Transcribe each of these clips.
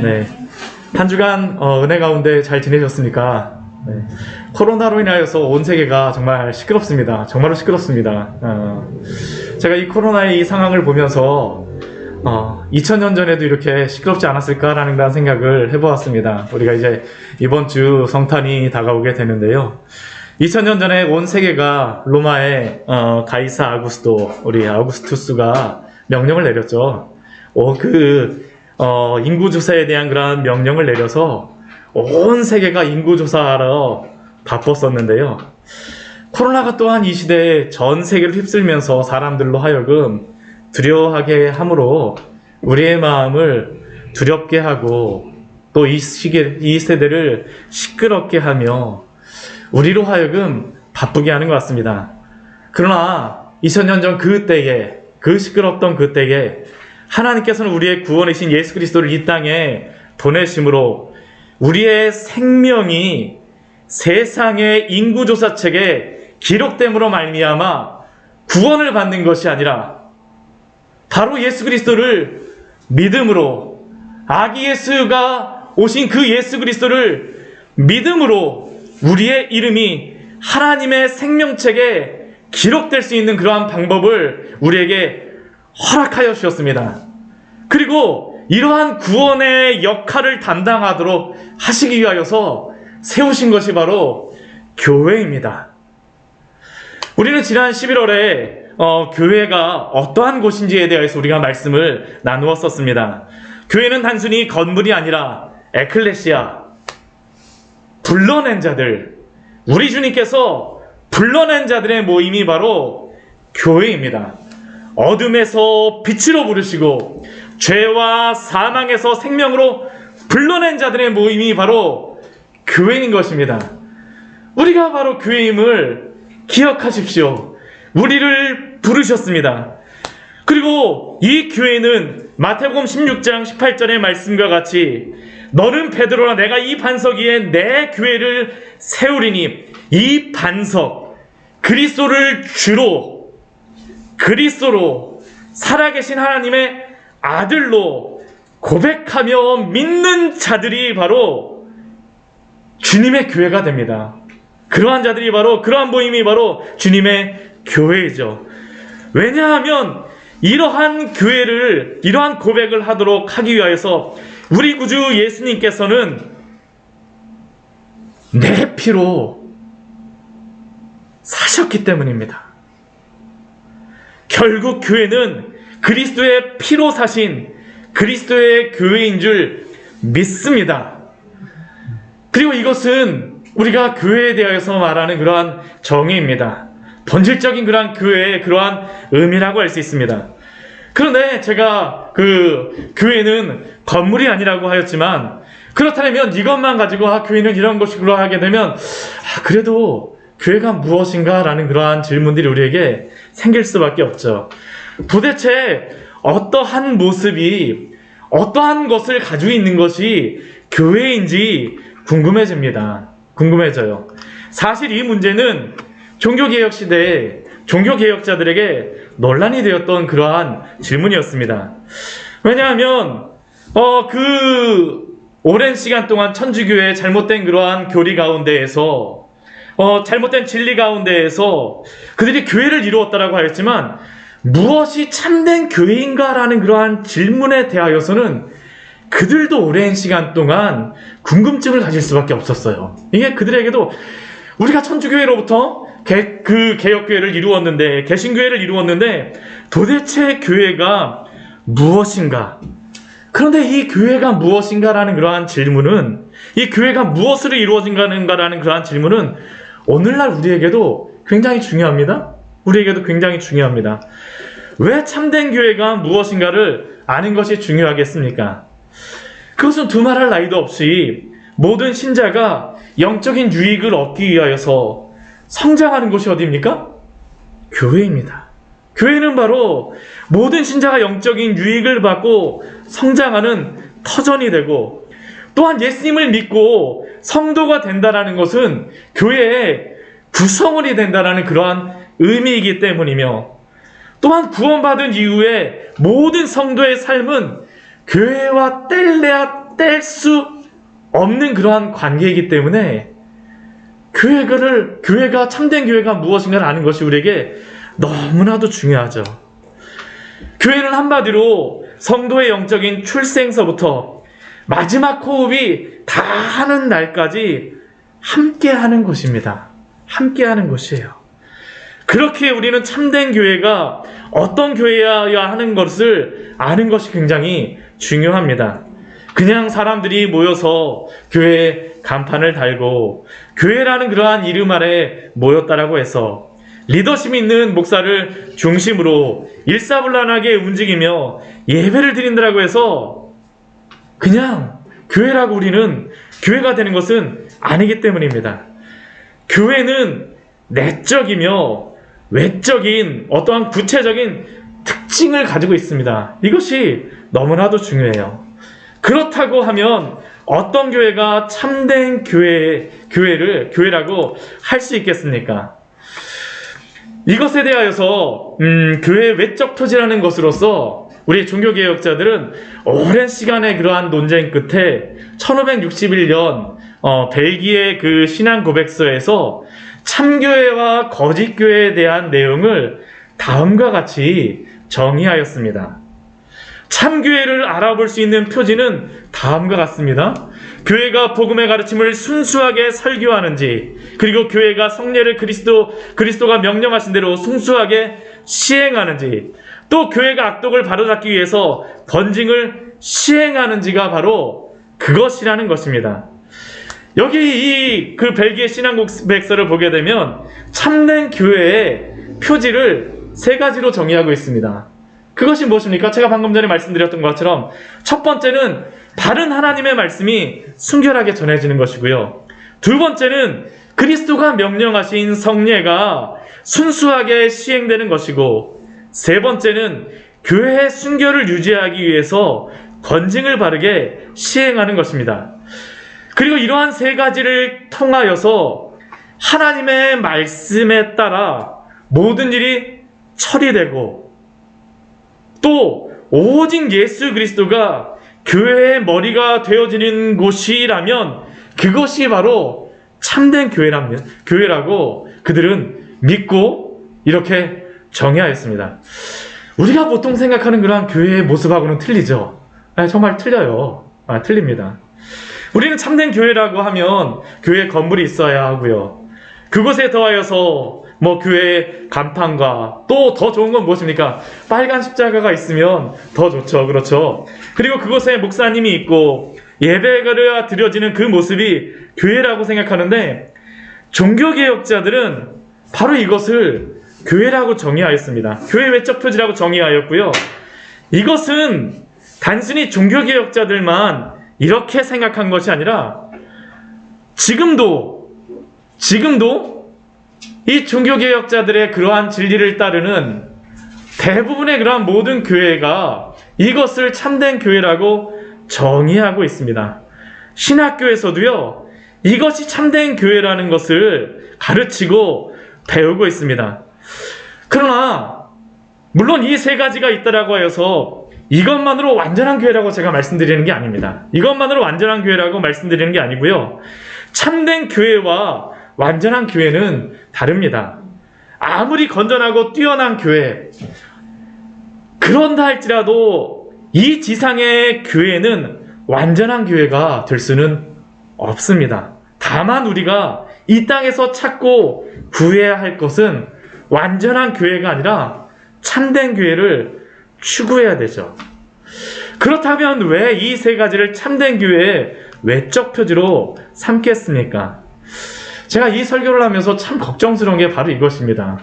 네. 한 주간 은혜 가운데 잘 지내셨습니까? 네. 코로나로 인하여서 온 세계가 정말 시끄럽습니다. 정말로 시끄럽습니다. 제가 이 코로나의 이 상황을 보면서 2000년 전에도 이렇게 시끄럽지 않았을까라는 그런 생각을 해보았습니다. 우리가 이제 이번 주 성탄이 다가오게 되는데요. 2000년 전에 온 세계가 로마의 가이사 아구스토, 우리 아우구스투스가 명령을 내렸죠. 인구조사에 대한 그런 명령을 내려서 온 세계가 인구조사하러 바빴었는데요. 코로나가 또한 이 시대에 전 세계를 휩쓸면서 사람들로 하여금 두려워하게 함으로 우리의 마음을 두렵게 하고 또 이 세대를 시끄럽게 하며 우리로 하여금 바쁘게 하는 것 같습니다. 그러나 2000년 전 그때에, 그 시끄럽던 그때에 하나님께서는 우리의 구원이신 예수 그리스도를 이 땅에 보내심으로 우리의 생명이 세상의 인구조사책에 기록됨으로 말미암아 구원을 받는 것이 아니라 바로 예수 그리스도를 믿음으로, 아기 예수가 오신 그 예수 그리스도를 믿음으로 우리의 이름이 하나님의 생명책에 기록될 수 있는 그러한 방법을 우리에게 허락하여 주셨습니다. 그리고 이러한 구원의 역할을 담당하도록 하시기 위하여서 세우신 것이 바로 교회입니다. 우리는 지난 11월에 교회가 어떠한 곳인지에 대해서 우리가 말씀을 나누었었습니다. 교회는 단순히 건물이 아니라 에클레시아, 불러낸 자들, 우리 주님께서 불러낸 자들의 모임이 바로 교회입니다. 어둠에서 빛으로 부르시고 죄와 사망에서 생명으로 불러낸 자들의 모임이 바로 교회인 것입니다. 우리가 바로 교회임을 기억하십시오. 우리를 부르셨습니다. 그리고 이 교회는 마태복음 16장 18절의 말씀과 같이 너는 베드로라, 내가 이 반석 위에 내 교회를 세우리니 이 반석, 그리스도를 주로, 그리스도로 살아계신 하나님의 아들로 고백하며 믿는 자들이 바로 주님의 교회가 됩니다. 그러한 자들이 바로, 그러한 모임이 바로 주님의 교회이죠. 왜냐하면 이러한 교회를, 이러한 고백을 하도록 하기 위하여서 우리 구주 예수님께서는 내 피로 사셨기 때문입니다. 결국 교회는 그리스도의 피로 사신 그리스도의 교회인 줄 믿습니다. 그리고 이것은 우리가 교회에 대해서 말하는 그러한 정의입니다. 본질적인 그러한 교회의 그러한 의미라고 할 수 있습니다. 그런데 제가 교회는 건물이 아니라고 하였지만, 그렇다면 이것만 가지고 교회는 이런 것이구나 하게 되면 그래도 교회가 무엇인가 라는 그러한 질문들이 우리에게 생길 수밖에 없죠. 도대체 어떠한 모습이, 어떠한 것을 가지고 있는 것이 교회인지 궁금해져요. 사실 이 문제는 종교개혁 시대에 종교개혁자들에게 논란이 되었던 그러한 질문이었습니다. 왜냐하면 오랜 시간 동안 천주교의 잘못된 그러한 교리 가운데에서, 잘못된 진리 가운데에서 그들이 교회를 이루었다라고 하였지만 무엇이 참된 교회인가라는 그러한 질문에 대하여서는 그들도 오랜 시간 동안 궁금증을 가질 수밖에 없었어요. 이게 그들에게도 우리가 천주교회로부터 그 개혁교회를 이루었는데, 개신교회를 이루었는데 도대체 교회가 무엇인가? 그런데 이 교회가 무엇인가라는 그러한 질문은, 이 교회가 무엇으로 이루어진가라는 그러한 질문은 오늘날 우리에게도 굉장히 중요합니다. 우리에게도 굉장히 중요합니다. 왜 참된 교회가 무엇인가를 아는 것이 중요하겠습니까? 그것은 두말할 나위도 없이 모든 신자가 영적인 유익을 얻기 위하여서 성장하는 곳이 어디입니까? 교회입니다. 교회는 바로 모든 신자가 영적인 유익을 받고 성장하는 터전이 되고, 또한 예수님을 믿고 성도가 된다라는 것은 교회의 구성원이 된다라는 그러한 의미이기 때문이며, 또한 구원받은 이후에 모든 성도의 삶은 교회와 뗄래야 뗄 수 없는 그러한 관계이기 때문에 교회가 참된 교회가 무엇인가를 아는 것이 우리에게 너무나도 중요하죠. 교회는 한마디로 성도의 영적인 출생서부터 마지막 호흡이 다 하는 날까지 함께하는 것입니다. 함께하는 것이에요. 그렇게 우리는 참된 교회가 어떤 교회여야 하는 것을 아는 것이 굉장히 중요합니다. 그냥 사람들이 모여서 교회 간판을 달고 교회라는 그러한 이름 아래 모였다라고 해서 리더십 있는 목사를 중심으로 일사불란하게 움직이며 예배를 드린다라고 해서 그냥 교회라고 우리는 교회가 되는 것은 아니기 때문입니다. 교회는 내적이며 외적인 어떠한 구체적인 특징을 가지고 있습니다. 이것이 너무나도 중요해요. 그렇다고 하면 어떤 교회가 참된 교회라고 할 수 있겠습니까? 이것에 대하여서 교회의 외적 표지라는 것으로서 우리 종교개혁자들은 오랜 시간의 그러한 논쟁 끝에 1561년 벨기에 그 신앙 고백서에서 참교회와 거짓교회에 대한 내용을 다음과 같이 정의하였습니다. 참교회를 알아볼 수 있는 표지는 다음과 같습니다. 교회가 복음의 가르침을 순수하게 설교하는지, 그리고 교회가 성례를 그리스도가 명령하신 대로 순수하게 시행하는지, 또 교회가 악독을 바로잡기 위해서 번징을 시행하는지가 바로 그것이라는 것입니다. 여기 그 벨기에 신앙고백서를 보게 되면 참된 교회의 표지를 세 가지로 정의하고 있습니다. 그것이 무엇입니까? 제가 방금 전에 말씀드렸던 것처럼 첫 번째는 바른 하나님의 말씀이 순결하게 전해지는 것이고요. 두 번째는 그리스도가 명령하신 성례가 순수하게 시행되는 것이고, 세 번째는 교회의 순결을 유지하기 위해서 번징을 바르게 시행하는 것입니다. 그리고 이러한 세 가지를 통하여서 하나님의 말씀에 따라 모든 일이 처리되고, 또 오직 예수 그리스도가 교회의 머리가 되어지는 곳이라면 그것이 바로 참된 교회라고 그들은 믿고 이렇게 정의하였습니다. 우리가 보통 생각하는 그러한 교회의 모습하고는 틀리죠. 정말 틀려요. 틀립니다. 우리는 참된 교회라고 하면 교회 건물이 있어야 하고요. 그곳에 더하여서 교회 간판과 또 더 좋은 건 무엇입니까? 빨간 십자가가 있으면 더 좋죠. 그렇죠. 그리고 그곳에 목사님이 있고 예배가 드려지는 그 모습이 교회라고 생각하는데, 종교개혁자들은 바로 이것을 교회라고 정의하였습니다. 교회 외적 표지라고 정의하였고요. 이것은 단순히 종교개혁자들만 이렇게 생각한 것이 아니라 지금도 이 종교개혁자들의 그러한 진리를 따르는 대부분의 그러한 모든 교회가 이것을 참된 교회라고 정의하고 있습니다. 신학교에서도요, 이것이 참된 교회라는 것을 가르치고 배우고 있습니다. 그러나 물론 이 세 가지가 있다라고 해서 이것만으로 완전한 교회라고 제가 말씀드리는 게 아닙니다. 이것만으로 완전한 교회라고 말씀드리는 게 아니고요. 참된 교회와 완전한 교회는 다릅니다. 아무리 건전하고 뛰어난 교회, 그런다 할지라도 이 지상의 교회는 완전한 교회가 될 수는 없습니다. 다만 우리가 이 땅에서 찾고 구해야 할 것은 완전한 교회가 아니라 참된 교회를 추구해야 되죠. 그렇다면 왜 이 세 가지를 참된 교회의 외적 표지로 삼겠습니까? 제가 이 설교를 하면서 참 걱정스러운 게 바로 이것입니다.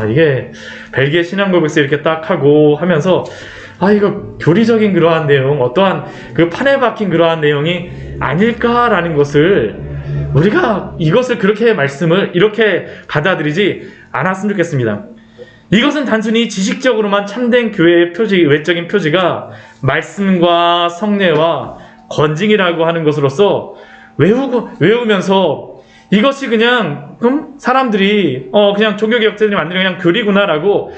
이게 벨기에 신앙고백서 이렇게 딱 하고 하면서 이거 교리적인 그러한 내용, 어떠한 그 판에 박힌 그러한 내용이 아닐까라는 것을, 우리가 이것을 그렇게 말씀을 이렇게 받아들이지 않았으면 좋겠습니다. 이것은 단순히 지식적으로만 참된 교회의 표지, 외적인 표지가 말씀과 성례와 건징이라고 하는 것으로서 외우면서 이것이 그냥 사람들이 그냥 종교개혁자들이 만드는 그냥 교리구나라고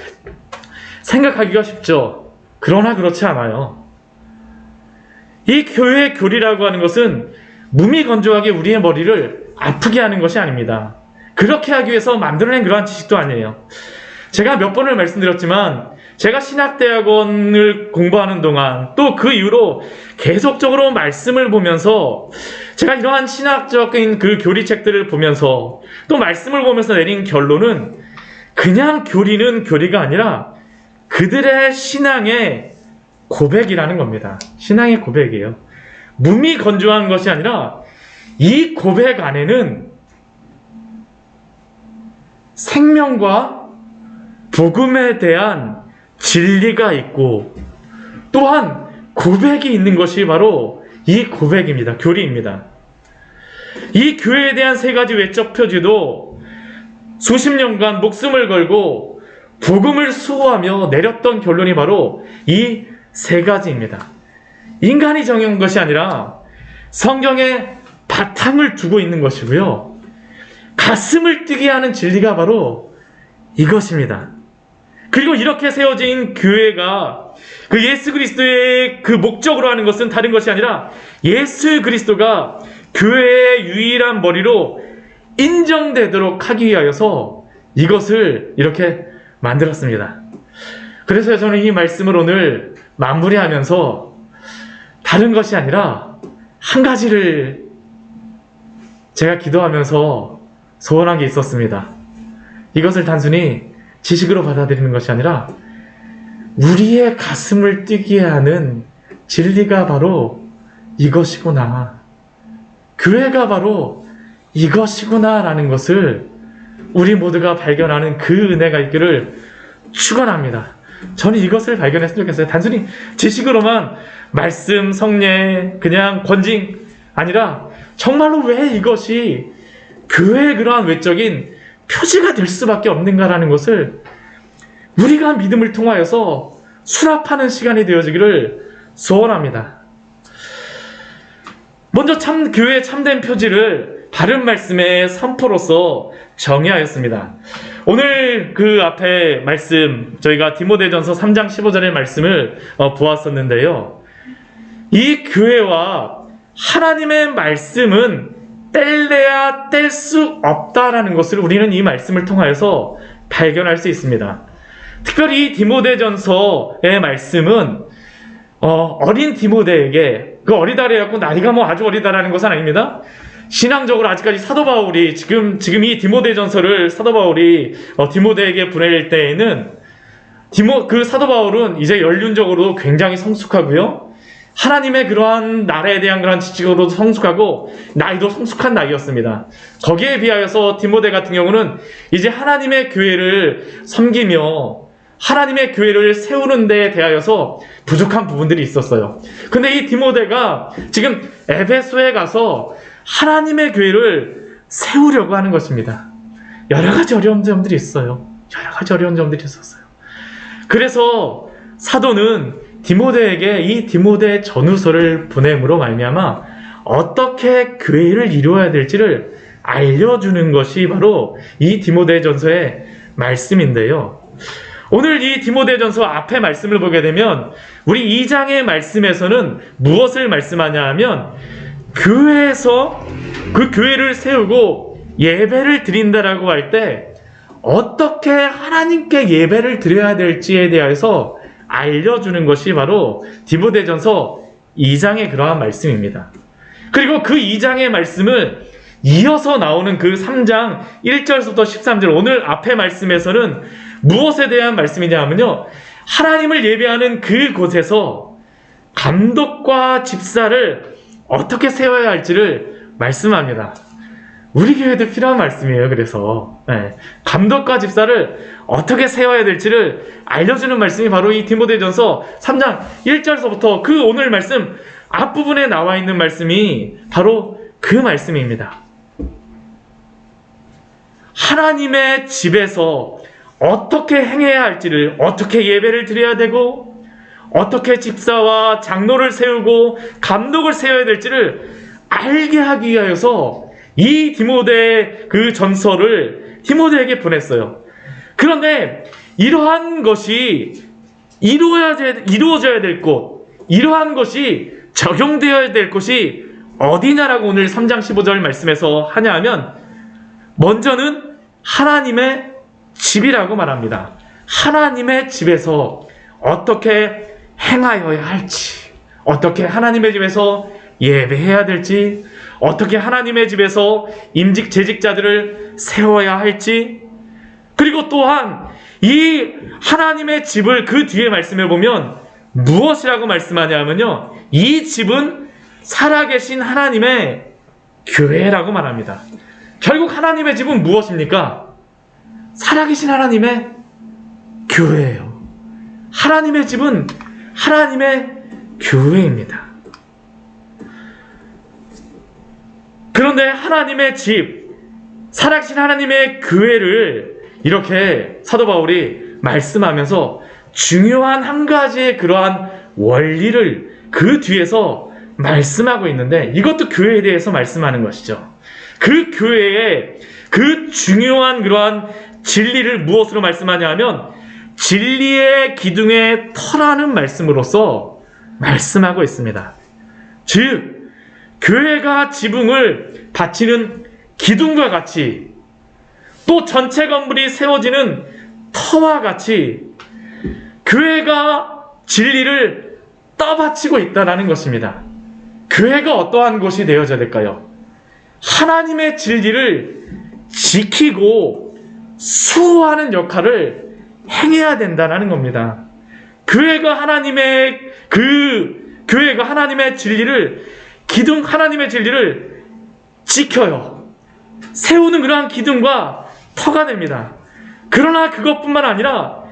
생각하기가 쉽죠. 그러나 그렇지 않아요. 이 교회의 교리라고 하는 것은 무미건조하게 우리의 머리를 아프게 하는 것이 아닙니다. 그렇게 하기 위해서 만들어낸 그러한 지식도 아니에요. 제가 몇 번을 말씀드렸지만 제가 신학대학원을 공부하는 동안 또 그 이후로 계속적으로 말씀을 보면서 제가 이러한 신학적인 그 교리책들을 보면서 또 말씀을 보면서 내린 결론은 그냥 교리는 교리가 아니라 그들의 신앙의 고백이라는 겁니다. 신앙의 고백이에요. 무미건조한 것이 아니라 이 고백 안에는 생명과 복음에 대한 진리가 있고 또한 고백이 있는 것이 바로 이 고백입니다. 교리입니다. 이 교회에 대한 세 가지 외적 표지도 수십 년간 목숨을 걸고 복음을 수호하며 내렸던 결론이 바로 이 세 가지입니다. 인간이 정한 것이 아니라 성경에 바탕을 두고 있는 것이고요. 가슴을 뛰게 하는 진리가 바로 이것입니다. 그리고 이렇게 세워진 교회가 그 예수 그리스도의 그 목적으로 하는 것은 다른 것이 아니라 예수 그리스도가 교회의 유일한 머리로 인정되도록 하기 위하여서 이것을 이렇게 만들었습니다. 그래서 저는 이 말씀을 오늘 마무리하면서 다른 것이 아니라 한 가지를 제가 기도하면서 소원한 게 있었습니다. 이것을 단순히 지식으로 받아들이는 것이 아니라 우리의 가슴을 뛰게 하는 진리가 바로 이것이구나. 교회가 바로 이것이구나 라는 것을 우리 모두가 발견하는 그 은혜가 있기를 축원합니다. 저는 이것을 발견했으면 좋겠어요. 단순히 지식으로만 말씀, 성례, 그냥 권징 아니라 정말로 왜 이것이 교회의 그러한 외적인 표지가 될 수밖에 없는가라는 것을 우리가 믿음을 통하여서 수납하는 시간이 되어지기를 소원합니다. 먼저 교회의 참된 표지를 바른 말씀의 선포로서 정의하였습니다. 오늘 그 앞에 말씀 저희가 디모데전서 3장 15절의 말씀을 보았었는데요. 이 교회와 하나님의 말씀은 뗄래야 뗄 수 없다라는 것을 우리는 이 말씀을 통하여서 발견할 수 있습니다. 특별히 이 디모데전서의 말씀은 어린 디모데에게 그 어리다 그래갖고 나이가 뭐 아주 어리다라는 것은 아닙니다. 신앙적으로 아직까지 사도 바울이 지금 이 디모데전서를 사도 바울이 디모데에게 보낼 때에는 그 사도 바울은 이제 연륜적으로 굉장히 성숙하고요. 하나님의 그러한 나라에 대한 그러한 지식으로도 성숙하고 나이도 성숙한 나이였습니다. 거기에 비하여서 디모데 같은 경우는 이제 하나님의 교회를 섬기며 하나님의 교회를 세우는 데에 대하여서 부족한 부분들이 있었어요. 근데 이 디모데가 지금 에베소에 가서 하나님의 교회를 세우려고 하는 것입니다. 여러 가지 어려운 점들이 있어요. 여러 가지 어려운 점들이 있었어요. 그래서 사도는 디모데에게 이 디모데 전후서를 보냄으로 말미암아 어떻게 교회를 이루어야 될지를 알려주는 것이 바로 이 디모데전서의 말씀인데요. 오늘 이 디모데전서 앞에 말씀을 보게 되면 우리 2장의 말씀에서는 무엇을 말씀하냐 하면 교회에서 그 교회를 세우고 예배를 드린다라고 할 때 어떻게 하나님께 예배를 드려야 될지에 대해서 알려주는 것이 바로 디모데전서 2장의 그러한 말씀입니다. 그리고 그 2장의 말씀을 이어서 나오는 그 3장 1절부터 13절 오늘 앞에 말씀에서는 무엇에 대한 말씀이냐 하면요. 하나님을 예배하는 그곳에서 감독과 집사를 어떻게 세워야 할지를 말씀합니다. 우리 교회도 필요한 말씀이에요. 그래서 감독과 집사를 어떻게 세워야 될지를 알려주는 말씀이 바로 이 디모데전서 3장 1절서부터 그 오늘 말씀 앞부분에 나와 있는 말씀이 바로 그 말씀입니다. 하나님의 집에서 어떻게 행해야 할지를, 어떻게 예배를 드려야 되고 어떻게 집사와 장로를 세우고 감독을 세워야 될지를 알게 하기 위하여서 이 디모데 그 전서를 디모데에게 보냈어요. 그런데 이러한 것이 이루어져야 될 곳, 이러한 것이 적용되어야 될 곳이 어디냐라고 오늘 3장 15절 말씀에서 하냐 하면 먼저는 하나님의 집이라고 말합니다. 하나님의 집에서 어떻게 행하여야 할지, 어떻게 하나님의 집에서 예배해야 될지, 어떻게 하나님의 집에서 임직 재직자들을 세워야 할지, 그리고 또한 이 하나님의 집을 그 뒤에 말씀해 보면 무엇이라고 말씀하냐면요, 이 집은 살아계신 하나님의 교회라고 말합니다. 결국 하나님의 집은 무엇입니까? 살아계신 하나님의 교회예요. 하나님의 집은 하나님의 교회입니다. 그런데 하나님의 집, 살아계신 하나님의 교회를 이렇게 사도 바울이 말씀하면서 중요한 한 가지의 그러한 원리를 그 뒤에서 말씀하고 있는데, 이것도 교회에 대해서 말씀하는 것이죠. 그 교회의 그 중요한 그러한 진리를 무엇으로 말씀하냐 하면 진리의 기둥의 터라는 말씀으로써 말씀하고 있습니다. 즉 교회가 지붕을 받치는 기둥과 같이, 또 전체 건물이 세워지는 터와 같이 교회가 진리를 떠받치고 있다는 것입니다. 교회가 어떠한 곳이 되어져야 될까요? 하나님의 진리를 지키고 수호하는 역할을 행해야 된다는 겁니다. 교회가 하나님의 진리를 하나님의 진리를 지켜요. 세우는 그러한 기둥과 터가 됩니다. 그러나 그것뿐만 아니라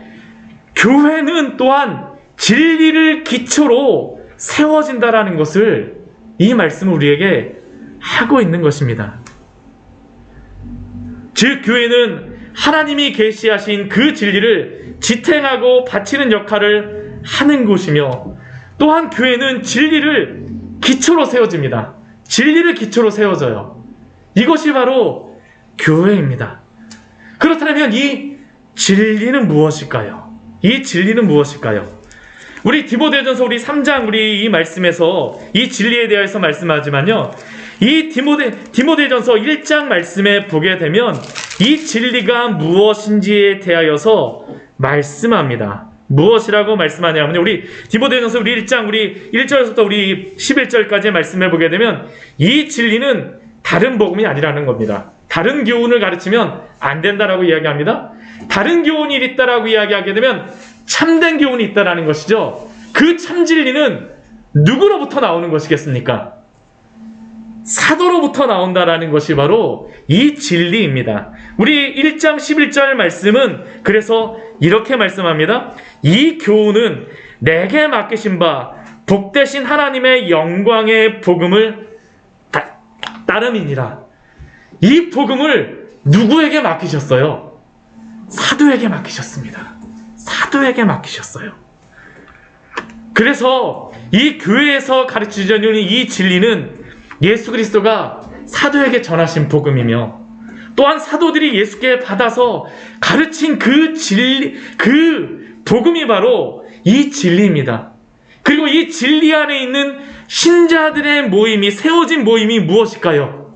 교회는 또한 진리를 기초로 세워진다라는 것을 이 말씀을 우리에게 하고 있는 것입니다. 즉 교회는 하나님이 계시하신 그 진리를 지탱하고 바치는 역할을 하는 곳이며, 또한 교회는 진리를 기초로 세워집니다. 진리를 기초로 세워져요. 이것이 바로 교회입니다. 그렇다면 이 진리는 무엇일까요? 이 진리는 무엇일까요? 우리 디모데전서 우리 3장 우리 이 말씀에서 이 진리에 대해서 말씀하지만요, 이 디모데전서 1장 말씀에 보게 되면 이 진리가 무엇인지에 대하여서 말씀합니다. 무엇이라고 말씀하냐면 우리 디모데전서 우리 1장 우리 1절에서부터 우리 11절까지 말씀해 보게 되면 이 진리는 다른 복음이 아니라는 겁니다. 다른 교훈을 가르치면 안 된다라고 이야기합니다. 다른 교훈이 있다라고 이야기하게 되면 참된 교훈이 있다라는 것이죠. 그 참 진리는 누구로부터 나오는 것이겠습니까? 사도로부터 나온다라는 것이 바로 이 진리입니다. 우리 1장 11절 말씀은 그래서 이렇게 말씀합니다. 이 교훈은 내게 맡기신 바 복되신 하나님의 영광의 복음을 따름이니라. 이 복음을 누구에게 맡기셨어요? 사도에게 맡기셨습니다. 사도에게 맡기셨어요. 그래서 이 교회에서 가르치려는 이 진리는 예수 그리스도가 사도에게 전하신 복음이며, 또한 사도들이 예수께 받아서 가르친 그 진리, 그 복음이 바로 이 진리입니다. 그리고 이 진리 안에 있는 신자들의 모임이, 세워진 모임이 무엇일까요?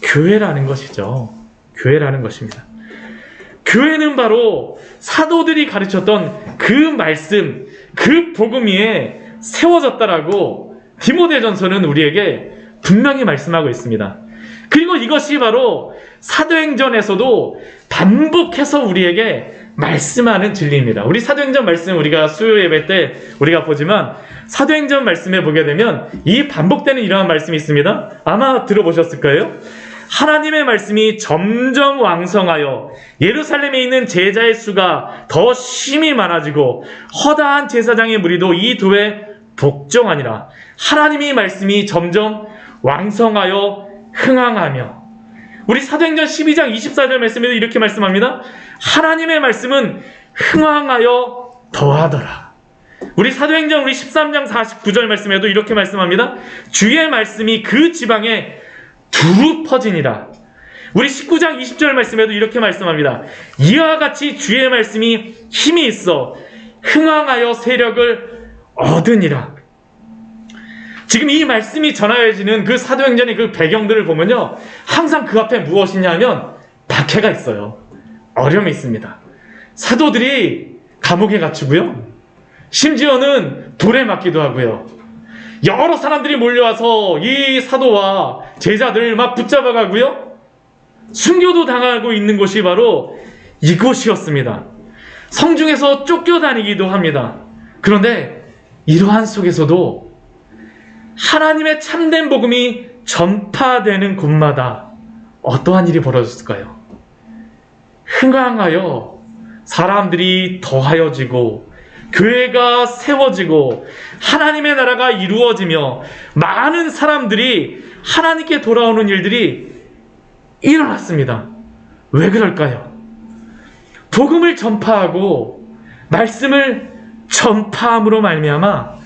교회라는 것이죠. 교회라는 것입니다. 교회는 바로 사도들이 가르쳤던 그 말씀, 그 복음 위에 세워졌다라고 디모데전서는 우리에게 분명히 말씀하고 있습니다. 그리고 이것이 바로 사도행전에서도 반복해서 우리에게 말씀하는 진리입니다. 우리 사도행전 말씀 우리가 수요 예배 때 우리가 보지만 사도행전 말씀에 보게 되면 이 반복되는 이러한 말씀이 있습니다. 아마 들어보셨을 거예요. 하나님의 말씀이 점점 왕성하여 예루살렘에 있는 제자의 수가 더 심히 많아지고 허다한 제사장의 무리도 이 도에 복종하니라. 하나님의 말씀이 점점 왕성하여 흥황하며, 우리 사도행전 12장 24절 말씀에도 이렇게 말씀합니다. 하나님의 말씀은 흥황하여 더하더라. 우리 사도행전 우리 13장 49절 말씀에도 이렇게 말씀합니다. 주의 말씀이 그 지방에 두루 퍼지니라. 우리 19장 20절 말씀에도 이렇게 말씀합니다. 이와 같이 주의 말씀이 힘이 있어 흥황하여 세력을 얻으니라. 지금 이 말씀이 전하여지는 그 사도행전의 그 배경들을 보면요, 항상 그 앞에 무엇이냐 하면 박해가 있어요. 어려움이 있습니다. 사도들이 감옥에 갇히고요, 심지어는 돌에 맞기도 하고요, 여러 사람들이 몰려와서 이 사도와 제자들을 막 붙잡아 가고요, 순교도 당하고 있는 곳이 바로 이곳이었습니다. 성중에서 쫓겨다니기도 합니다. 그런데 이러한 속에서도 하나님의 참된 복음이 전파되는 곳마다 어떠한 일이 벌어졌을까요? 흥황하여 사람들이 더하여지고 교회가 세워지고 하나님의 나라가 이루어지며 많은 사람들이 하나님께 돌아오는 일들이 일어났습니다. 왜 그럴까요? 복음을 전파하고 말씀을 전파함으로 말미암아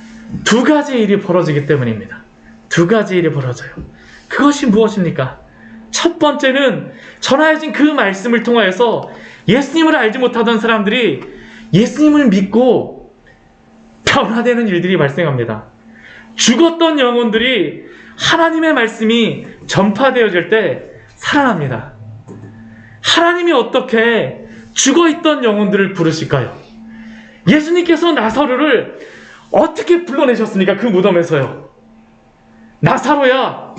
두 가지 일이 벌어지기 때문입니다. 두 가지 일이 벌어져요. 그것이 무엇입니까? 첫 번째는 전하여진 그 말씀을 통하여서 예수님을 알지 못하던 사람들이 예수님을 믿고 변화되는 일들이 발생합니다. 죽었던 영혼들이 하나님의 말씀이 전파되어질 때 살아납니다. 하나님이 어떻게 죽어있던 영혼들을 부르실까요? 예수님께서 나사로를 어떻게 불러내셨습니까? 그 무덤에서요. 나사로야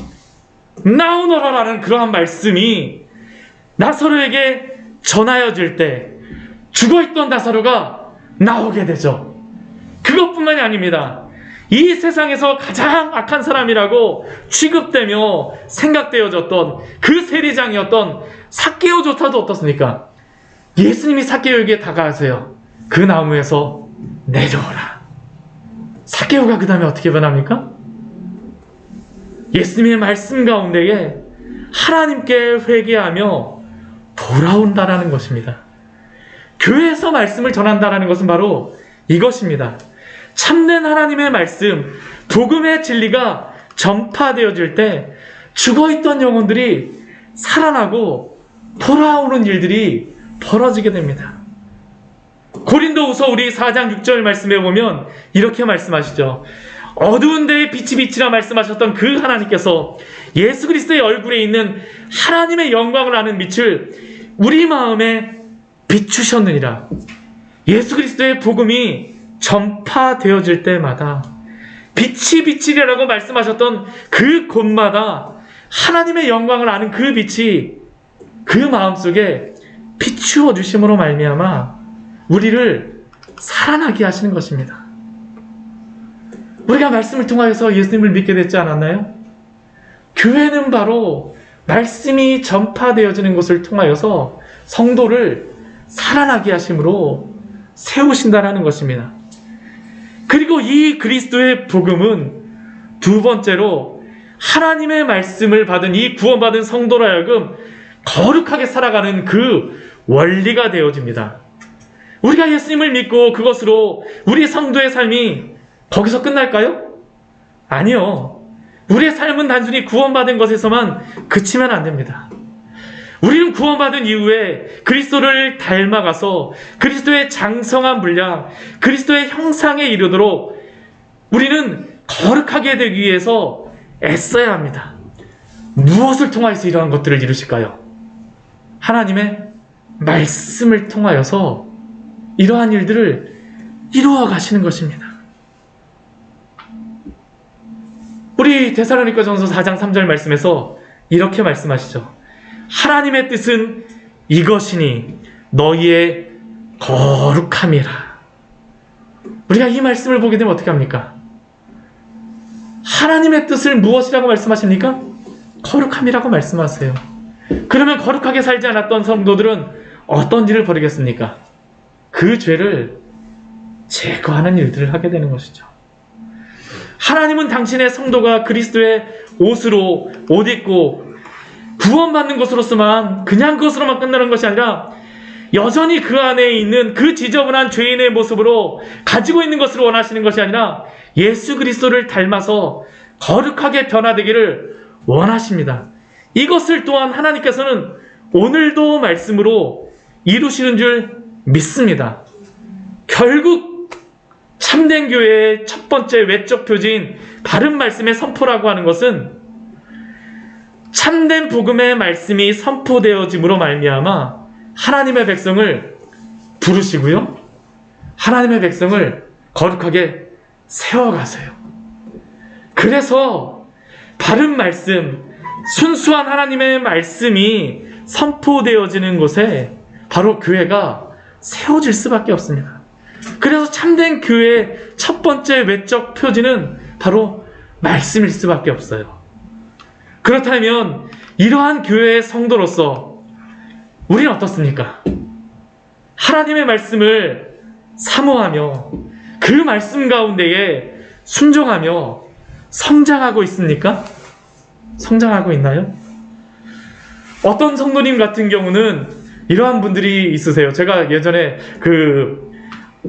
나오너라라는 그러한 말씀이 나사로에게 전하여질 때 죽어있던 나사로가 나오게 되죠. 그것뿐만이 아닙니다. 이 세상에서 가장 악한 사람이라고 취급되며 생각되어졌던 그 세리장이었던 삭개오조차도 어떻습니까? 예수님이 삭개오에게 다가가세요. 그 나무에서 내려오라. 삭개오가 그 다음에 어떻게 변합니까? 예수님의 말씀 가운데에 하나님께 회개하며 돌아온다라는 것입니다. 교회에서 말씀을 전한다라는 것은 바로 이것입니다. 참된 하나님의 말씀, 복음의 진리가 전파되어질 때 죽어있던 영혼들이 살아나고 돌아오는 일들이 벌어지게 됩니다. 고린도후서 우리 4장 6절 말씀에 보면 이렇게 말씀하시죠. 어두운 데에 빛이 비치라 말씀하셨던 그 하나님께서 예수 그리스도의 얼굴에 있는 하나님의 영광을 아는 빛을 우리 마음에 비추셨느니라. 예수 그리스도의 복음이 전파되어질 때마다 빛이 비치리라고 말씀하셨던 그 곳마다 하나님의 영광을 아는 그 빛이 그 마음속에 비추어 주심으로 말미암아 우리를 살아나게 하시는 것입니다. 우리가 말씀을 통하여서 예수님을 믿게 됐지 않았나요? 교회는 바로 말씀이 전파되어지는 것을 통하여서 성도를 살아나게 하심으로 세우신다는 것입니다. 그리고 이 그리스도의 복음은 두 번째로 하나님의 말씀을 받은 이 구원받은 성도로 하여금 거룩하게 살아가는 그 원리가 되어집니다. 우리가 예수님을 믿고 그것으로 우리 성도의 삶이 거기서 끝날까요? 아니요. 우리의 삶은 단순히 구원받은 것에서만 그치면 안 됩니다. 우리는 구원받은 이후에 그리스도를 닮아가서 그리스도의 장성한 분량, 그리스도의 형상에 이르도록 우리는 거룩하게 되기 위해서 애써야 합니다. 무엇을 통하여서 이러한 것들을 이루실까요? 하나님의 말씀을 통하여서 이러한 일들을 이루어 가시는 것입니다. 우리 데살로니가전서 4장 3절 말씀에서 이렇게 말씀하시죠. 하나님의 뜻은 이것이니 너희의 거룩함이라. 우리가 이 말씀을 보게 되면 어떻게 합니까? 하나님의 뜻을 무엇이라고 말씀하십니까? 거룩함이라고 말씀하세요. 그러면 거룩하게 살지 않았던 성도들은 어떤 일을 벌이겠습니까? 그 죄를 제거하는 일들을 하게 되는 것이죠. 하나님은 당신의 성도가 그리스도의 옷으로 옷 입고 구원받는 것으로서만 그냥 그것으로만 끝나는 것이 아니라 여전히 그 안에 있는 그 지저분한 죄인의 모습으로 가지고 있는 것을 원하시는 것이 아니라 예수 그리스도를 닮아서 거룩하게 변화되기를 원하십니다. 이것을 또한 하나님께서는 오늘도 말씀으로 이루시는 줄 믿습니다. 결국 참된 교회의 첫 번째 외적 표지인 바른 말씀의 선포라고 하는 것은 참된 복음의 말씀이 선포되어짐으로 말미암아 하나님의 백성을 부르시고요, 하나님의 백성을 거룩하게 세워가세요. 그래서 바른 말씀, 순수한 하나님의 말씀이 선포되어지는 곳에 바로 교회가 세워질 수밖에 없습니다. 그래서 참된 교회의 첫 번째 외적 표지는 바로 말씀일 수밖에 없어요. 그렇다면 이러한 교회의 성도로서 우리는 어떻습니까? 하나님의 말씀을 사모하며 그 말씀 가운데에 순종하며 성장하고 있습니까? 성장하고 있나요? 어떤 성도님 같은 경우는 이러한 분들이 있으세요. 제가 예전에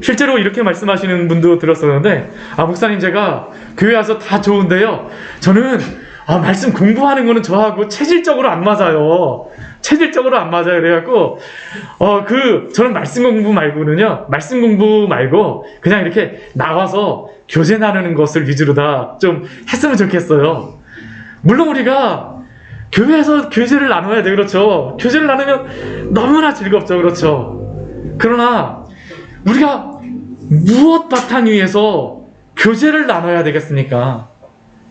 실제로 이렇게 말씀하시는 분도 들었었는데, 목사님, 제가 교회 와서 다 좋은데요, 저는 말씀 공부하는 거는 저하고 체질적으로 안 맞아요. 체질적으로 안 맞아요. 그래갖고 저는 말씀 공부 말고 그냥 이렇게 나와서 교제 나누는 것을 위주로 다 좀 했으면 좋겠어요. 물론 우리가 교회에서 교제를 나눠야 돼, 그렇죠? 교제를 나누면 너무나 즐겁죠, 그렇죠? 그러나 우리가 무엇 바탕 위에서 교제를 나눠야 되겠습니까?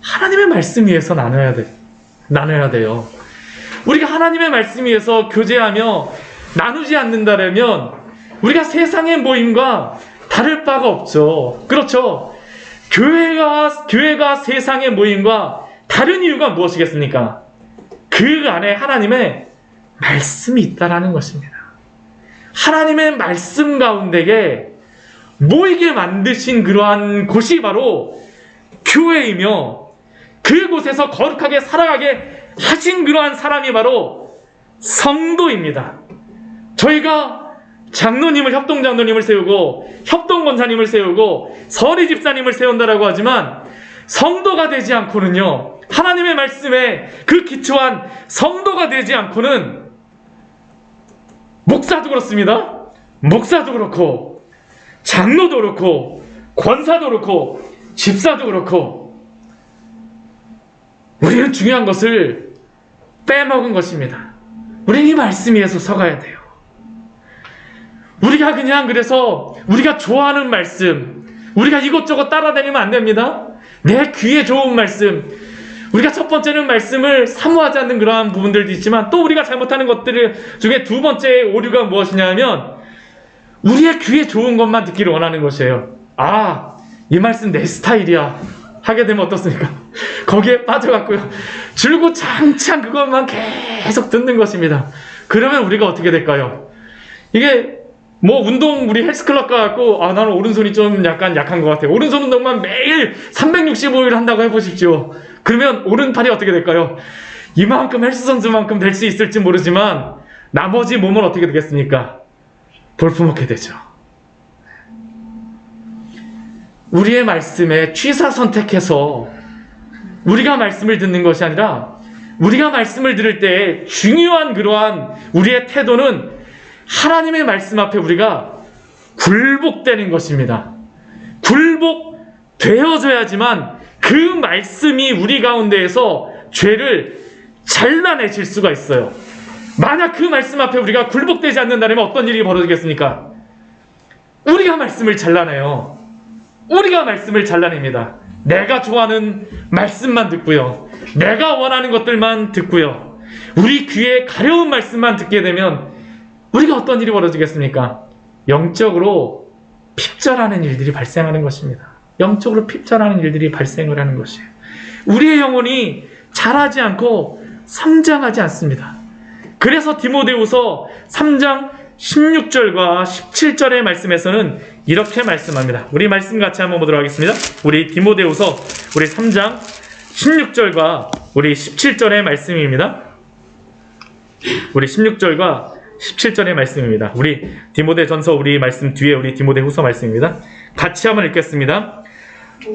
하나님의 말씀 위에서 나눠야 돼요. 우리가 하나님의 말씀 위에서 교제하며 나누지 않는다면 우리가 세상의 모임과 다를 바가 없죠. 그렇죠? 교회가 세상의 모임과 다른 이유가 무엇이겠습니까? 그 안에 하나님의 말씀이 있다라는 것입니다. 하나님의 말씀 가운데에 모이게 만드신 그러한 곳이 바로 교회이며, 그곳에서 거룩하게 살아가게 하신 그러한 사람이 바로 성도입니다. 저희가 협동장로님을 세우고 협동권사님을 세우고 서리집사님을 세운다라고 하지만 성도가 되지 않고는요, 하나님의 말씀에 그 기초한 성도가 되지 않고는 목사도 그렇습니다. 목사도 그렇고 장로도 그렇고 권사도 그렇고 집사도 그렇고 우리는 중요한 것을 빼먹은 것입니다. 우리는 이 말씀 위에서 서가야 돼요. 우리가 그래서 우리가 좋아하는 말씀, 우리가 이것저것 따라다니면 안 됩니다. 내 귀에 좋은 말씀, 우리가 첫 번째는 말씀을 사모하지 않는 그러한 부분들도 있지만, 또 우리가 잘못하는 것들 중에 두 번째 오류가 무엇이냐면 우리의 귀에 좋은 것만 듣기를 원하는 것이에요. 이 말씀 내 스타일이야 하게 되면 어떻습니까? 거기에 빠져갖고요, 줄고장창 그것만 계속 듣는 것입니다. 그러면 우리가 어떻게 될까요? 이게 우리 헬스클럽 가갖고 나는 오른손이 좀 약간 약한 것 같아요. 오른손 운동만 매일 365일 한다고 해보십시오. 그러면 오른팔이 어떻게 될까요? 이만큼 헬스 선수만큼 될 수 있을지 모르지만 나머지 몸은 어떻게 되겠습니까? 볼품없게 되죠. 우리의 말씀에 취사 선택해서 우리가 말씀을 듣는 것이 아니라, 우리가 말씀을 들을 때 중요한 그러한 우리의 태도는 하나님의 말씀 앞에 우리가 굴복되는 것입니다. 굴복되어져야지만 그 말씀이 우리 가운데에서 죄를 잘라내실 수가 있어요. 만약 그 말씀 앞에 우리가 굴복되지 않는다면 어떤 일이 벌어지겠습니까? 우리가 말씀을 잘라내요. 우리가 말씀을 잘라냅니다. 내가 좋아하는 말씀만 듣고요, 내가 원하는 것들만 듣고요, 우리 귀에 가려운 말씀만 듣게 되면 우리가 어떤 일이 벌어지겠습니까? 영적으로 핍절하는 일들이 발생하는 것입니다. 영적으로 핍절하는 일들이 발생을 하는 것이에요. 우리의 영혼이 자라지 않고 성장하지 않습니다. 그래서 디모데후서 3장 16절과 17절의 말씀에서는 이렇게 말씀합니다. 우리 말씀 같이 한번 보도록 하겠습니다. 우리 디모데후서 3장 16절과 우리 17절의 말씀입니다. 우리 16절과 17절의 말씀입니다. 우리 디모데전서 우리 말씀 뒤에 우리 디모데후서 말씀입니다. 같이 한번 읽겠습니다.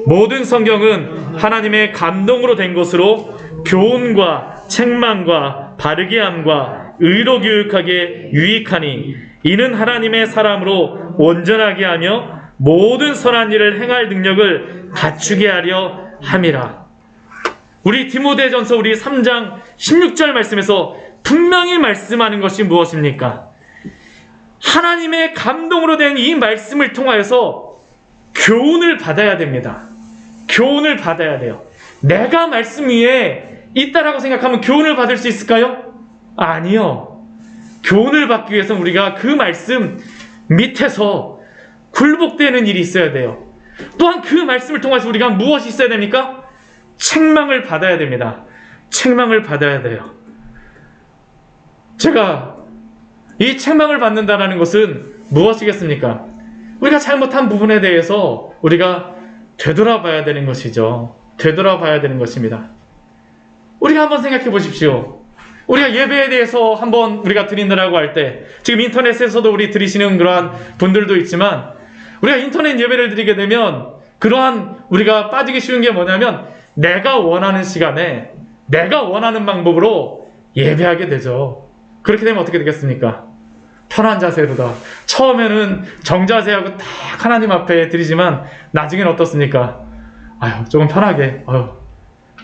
모든 성경은 하나님의 감동으로 된 것으로 교훈과 책망과 바르게 함과 의로 교육하게 유익하니, 이는 하나님의 사람으로 온전하게 하며 모든 선한 일을 행할 능력을 갖추게 하려 함이라. 우리 디모데전서 우리 3장 16절 말씀에서 분명히 말씀하는 것이 무엇입니까? 하나님의 감동으로 된 이 말씀을 통하여서 교훈을 받아야 됩니다. 교훈을 받아야 돼요. 내가 말씀 위에 있다라고 생각하면 교훈을 받을 수 있을까요? 아니요. 교훈을 받기 위해서는 우리가 그 말씀 밑에서 굴복되는 일이 있어야 돼요. 또한 그 말씀을 통해서 우리가 무엇이 있어야 됩니까? 책망을 받아야 됩니다. 책망을 받아야 돼요. 제가 이 책망을 받는다는 것은 무엇이겠습니까? 우리가 잘못한 부분에 대해서 우리가 되돌아봐야 되는 것이죠. 되돌아봐야 되는 것입니다. 우리가 한번 생각해 보십시오. 우리가 예배에 대해서 한번 우리가 드린다라고 할 때, 지금 인터넷에서도 우리 드리시는 그러한 분들도 있지만, 우리가 인터넷 예배를 드리게 되면 그러한 우리가 빠지기 쉬운 게 뭐냐면, 내가 원하는 시간에 내가 원하는 방법으로 예배하게 되죠. 그렇게 되면 어떻게 되겠습니까? 편한 자세로다. 처음에는 정자세하고 딱 하나님 앞에 드리지만 나중에는 어떻습니까? 조금 편하게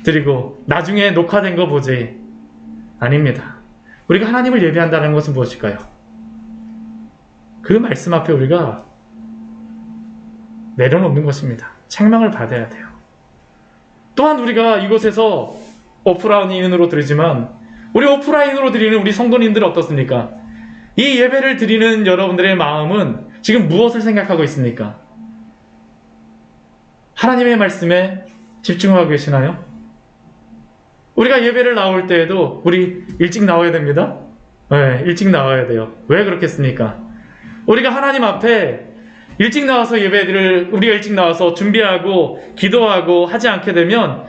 드리고 나중에 녹화된 거 보지. 아닙니다. 우리가 하나님을 예배한다는 것은 무엇일까요? 그 말씀 앞에 우리가 내려놓는 것입니다. 책망을 받아야 돼요. 또한 우리가 이곳에서 오프라인으로 드리지만 우리 오프라인으로 드리는 우리 성도님들은 어떻습니까? 이 예배를 드리는 여러분들의 마음은 지금 무엇을 생각하고 있습니까? 하나님의 말씀에 집중하고 계시나요? 우리가 예배를 나올 때에도 우리 일찍 나와야 됩니다. 네, 일찍 나와야 돼요. 왜 그렇겠습니까? 우리가 하나님 앞에 일찍 나와서 예배를 우리가 일찍 나와서 준비하고 기도하고 하지 않게 되면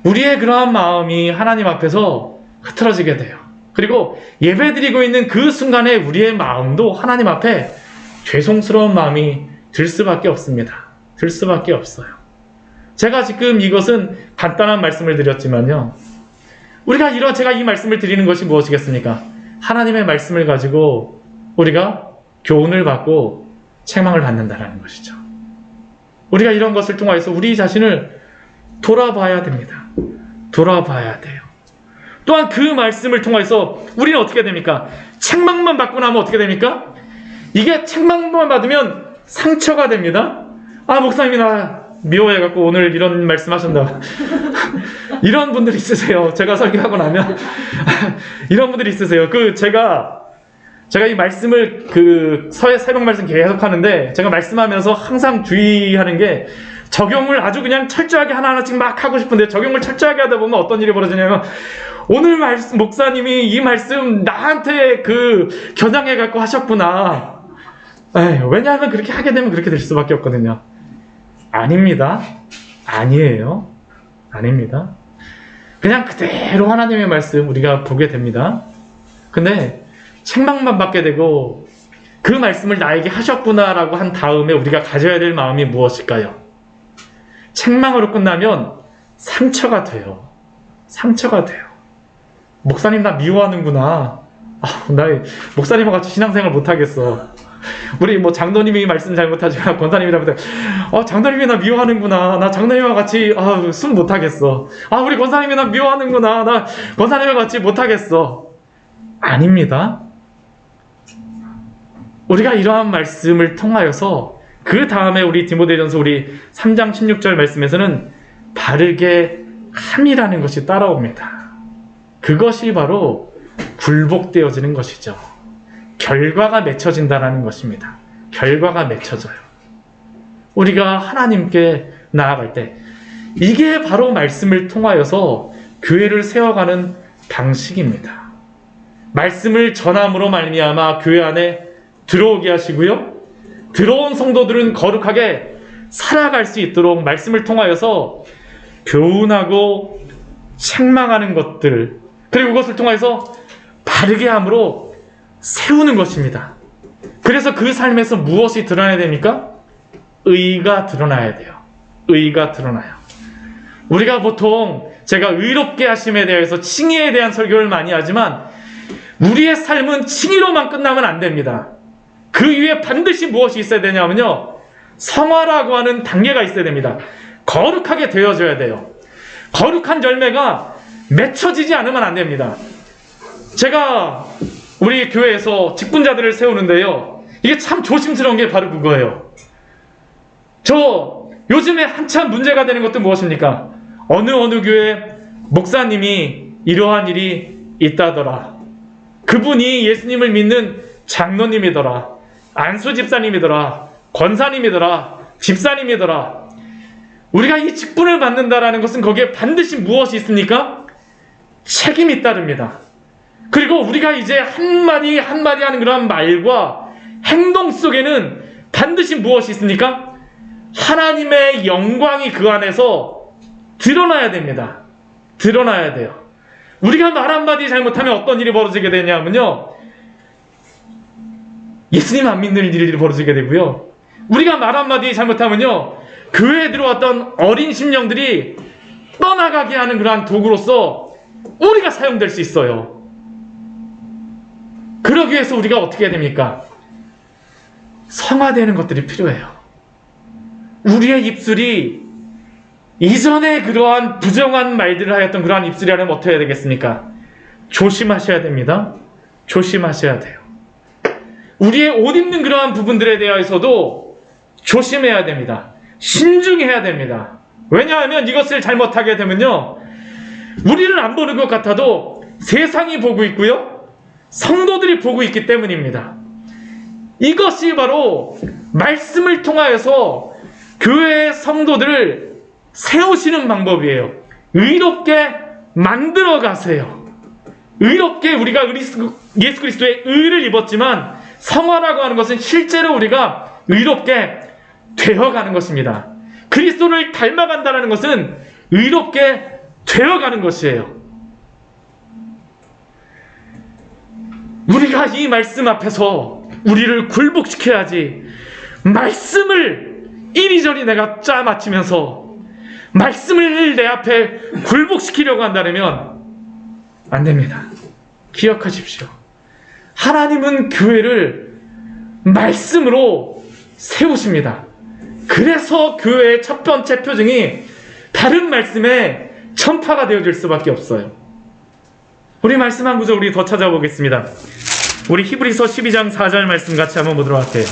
우리의 그러한 마음이 하나님 앞에서 흐트러지게 돼요. 그리고 예배드리고 있는 그 순간에 우리의 마음도 하나님 앞에 죄송스러운 마음이 들 수밖에 없습니다. 들 수밖에 없어요. 제가 지금 이것은 간단한 말씀을 드렸지만요. 제가 이 말씀을 드리는 것이 무엇이겠습니까? 하나님의 말씀을 가지고 우리가 교훈을 받고 책망을 받는다는 것이죠. 우리가 이런 것을 통해서 우리 자신을 돌아봐야 됩니다. 돌아봐야 돼요. 또한 그 말씀을 통해서 우리는 어떻게 됩니까? 책망만 받고 나면 어떻게 됩니까? 이게 책망만 받으면 상처가 됩니다. 목사님이 나 미워해갖고 오늘 이런 말씀 하신다. 이런 분들 있으세요. 제가 설교하고 나면 이런 분들이 있으세요. 제가 이 말씀을 새벽 말씀 계속 하는데 제가 말씀하면서 항상 주의하는 게 적용을 아주 그냥 철저하게 하나하나씩 막 하고 싶은데 적용을 철저하게 하다 보면 어떤 일이 벌어지냐면 오늘 목사님이 이 말씀 나한테 겨냥해갖고 하셨구나. 왜냐하면 그렇게 하게 되면 그렇게 될 수밖에 없거든요. 아닙니다. 아니에요. 아닙니다. 그냥 그대로 하나님의 말씀 우리가 보게 됩니다. 근데 책망만 받게 되고 그 말씀을 나에게 하셨구나라고 한 다음에 우리가 가져야 될 마음이 무엇일까요? 책망으로 끝나면 상처가 돼요. 상처가 돼요. 목사님 나 미워하는구나. 나 목사님과 같이 신앙생활 못하겠어. 우리 장로님이 말씀 잘못하지만 권사님이라면 장로님이 나 미워하는구나. 나 장로님과 같이 숨 못하겠어. 우리 권사님이 나 미워하는구나. 나 권사님과 같이 못하겠어. 아닙니다. 우리가 이러한 말씀을 통하여서 그 다음에 우리 디모데전서 우리 3장 16절 말씀에서는 바르게 함이라는 것이 따라옵니다. 그것이 바로 굴복되어지는 것이죠. 결과가 맺혀진다는 것입니다. 결과가 맺혀져요. 우리가 하나님께 나아갈 때 이게 바로 말씀을 통하여서 교회를 세워가는 방식입니다. 말씀을 전함으로 말미암아 교회 안에 들어오게 하시고요. 들어온 성도들은 거룩하게 살아갈 수 있도록 말씀을 통하여서 교훈하고 책망하는 것들, 그리고 그것을 통해서 바르게 함으로 세우는 것입니다. 그래서 그 삶에서 무엇이 드러나야 됩니까? 의가 드러나야 돼요. 의가 드러나요. 우리가 보통 제가 의롭게 하심에 대해서 칭의에 대한 설교를 많이 하지만 우리의 삶은 칭의로만 끝나면 안 됩니다. 그 위에 반드시 무엇이 있어야 되냐면요, 성화라고 하는 단계가 있어야 됩니다. 거룩하게 되어져야 돼요. 거룩한 열매가 맺혀지지 않으면 안 됩니다. 제가 우리 교회에서 직분자들을 세우는데요, 이게 참 조심스러운 게 바로 그거예요. 저 요즘에 한참 문제가 되는 것도 무엇입니까? 어느 교회 목사님이 이러한 일이 있다더라. 그분이 예수님을 믿는 장로님이더라. 안수 집사님이더라. 권사님이더라. 집사님이더라. 우리가 이 직분을 받는다라는 것은 거기에 반드시 무엇이 있습니까? 책임이 따릅니다. 그리고 우리가 이제 한마디 한마디 하는 그런 말과 행동 속에는 반드시 무엇이 있습니까? 하나님의 영광이 그 안에서 드러나야 됩니다. 드러나야 돼요. 우리가 말 한마디 잘못하면 어떤 일이 벌어지게 되냐면요, 예수님 안 믿는 일이 벌어지게 되고요, 우리가 말 한마디 잘못하면요, 교회에 들어왔던 어린 심령들이 떠나가게 하는 그러한 도구로서 우리가 사용될 수 있어요. 그러기 위해서 우리가 어떻게 해야 됩니까? 성화되는 것들이 필요해요. 우리의 입술이 이전에 그러한 부정한 말들을 하였던 그러한 입술이라면 어떻게 해야 되겠습니까? 조심하셔야 됩니다. 조심하셔야 돼요. 우리의 옷 입는 그러한 부분들에 대해서도 조심해야 됩니다. 신중해야 됩니다. 왜냐하면 이것을 잘못하게 되면요, 우리는 안 보는 것 같아도 세상이 보고 있고요, 성도들이 보고 있기 때문입니다. 이것이 바로 말씀을 통하여서 교회의 성도들을 세우시는 방법이에요. 의롭게 만들어 가세요. 의롭게 우리가 예수 그리스도의 의를 입었지만 성화라고 하는 것은 실제로 우리가 의롭게 되어가는 것입니다. 그리스도를 닮아간다는 것은 의롭게 되어가는 것이에요. 우리가 이 말씀 앞에서 우리를 굴복시켜야지, 말씀을 이리저리 내가 짜맞추면서 말씀을 내 앞에 굴복시키려고 한다면 안 됩니다. 기억하십시오. 하나님은 교회를 말씀으로 세우십니다. 그래서 교회의 첫 번째 표징이 다른 말씀에 전파가 되어질 수밖에 없어요. 우리 말씀 한 구절 우리 더 찾아보겠습니다. 우리 히브리서 12장 4절 말씀 같이 한번 보도록 할게요.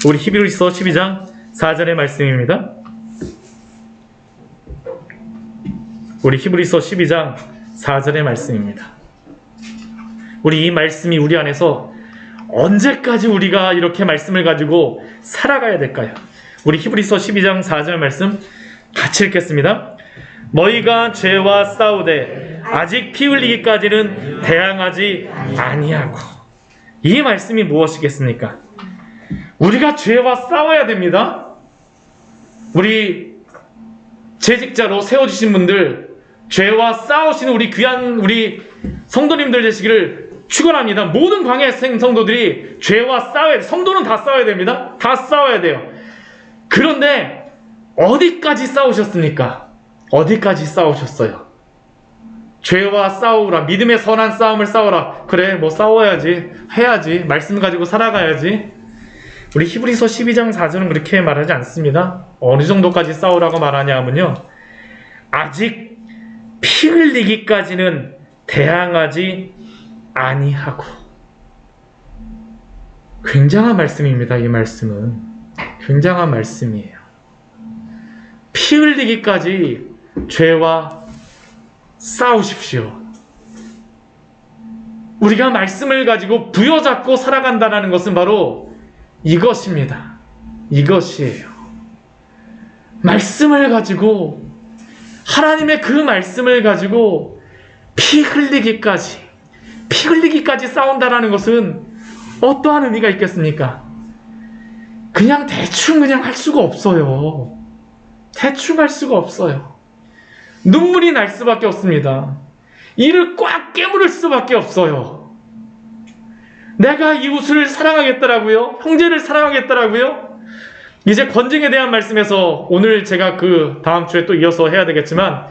우리 히브리서 12장 4절의 말씀입니다. 우리 히브리서 12장 4절의 말씀입니다. 우리 이 말씀이 우리 안에서 언제까지 우리가 이렇게 말씀을 가지고 살아가야 될까요? 우리 히브리서 12장 4절 말씀 같이 읽겠습니다. 너희가 죄와 싸우되 아직 피 흘리기까지는 대항하지 아니하고. 이 말씀이 무엇이겠습니까? 우리가 죄와 싸워야 됩니다. 우리 재직자로 세워주신 분들, 죄와 싸우시는 우리 귀한 우리 성도님들 되시기를 축원합니다. 모든 광야생 성도들이 죄와 싸워야 돼요. 성도는 다 싸워야 됩니다. 다 싸워야 돼요. 그런데 어디까지 싸우셨습니까? 어디까지 싸우셨어요? 죄와 싸우라, 믿음의 선한 싸움을 싸우라. 그래, 뭐 싸워야지, 해야지, 말씀 가지고 살아가야지. 우리 히브리서 12장 4절은 그렇게 말하지 않습니다. 어느 정도까지 싸우라고 말하냐 하면요, 아직 피 흘리기까지는 대항하지 아니하고. 굉장한 말씀입니다. 이 말씀은 굉장한 말씀이에요. 피 흘리기까지 죄와 싸우십시오. 우리가 말씀을 가지고 부여잡고 살아간다는 것은 바로 이것입니다. 이것이에요. 말씀을 가지고, 하나님의 그 말씀을 가지고 피 흘리기까지 싸운다는 것은 어떠한 의미가 있겠습니까? 그냥 대충 할 수가 없어요. 대충 할 수가 없어요. 눈물이 날 수밖에 없습니다. 이를 꽉 깨물을 수밖에 없어요. 내가 이웃을 사랑하겠더라고요. 형제를 사랑하겠더라고요. 이제 권징에 대한 말씀에서 오늘 제가 그 다음 주에 또 이어서 해야 되겠지만,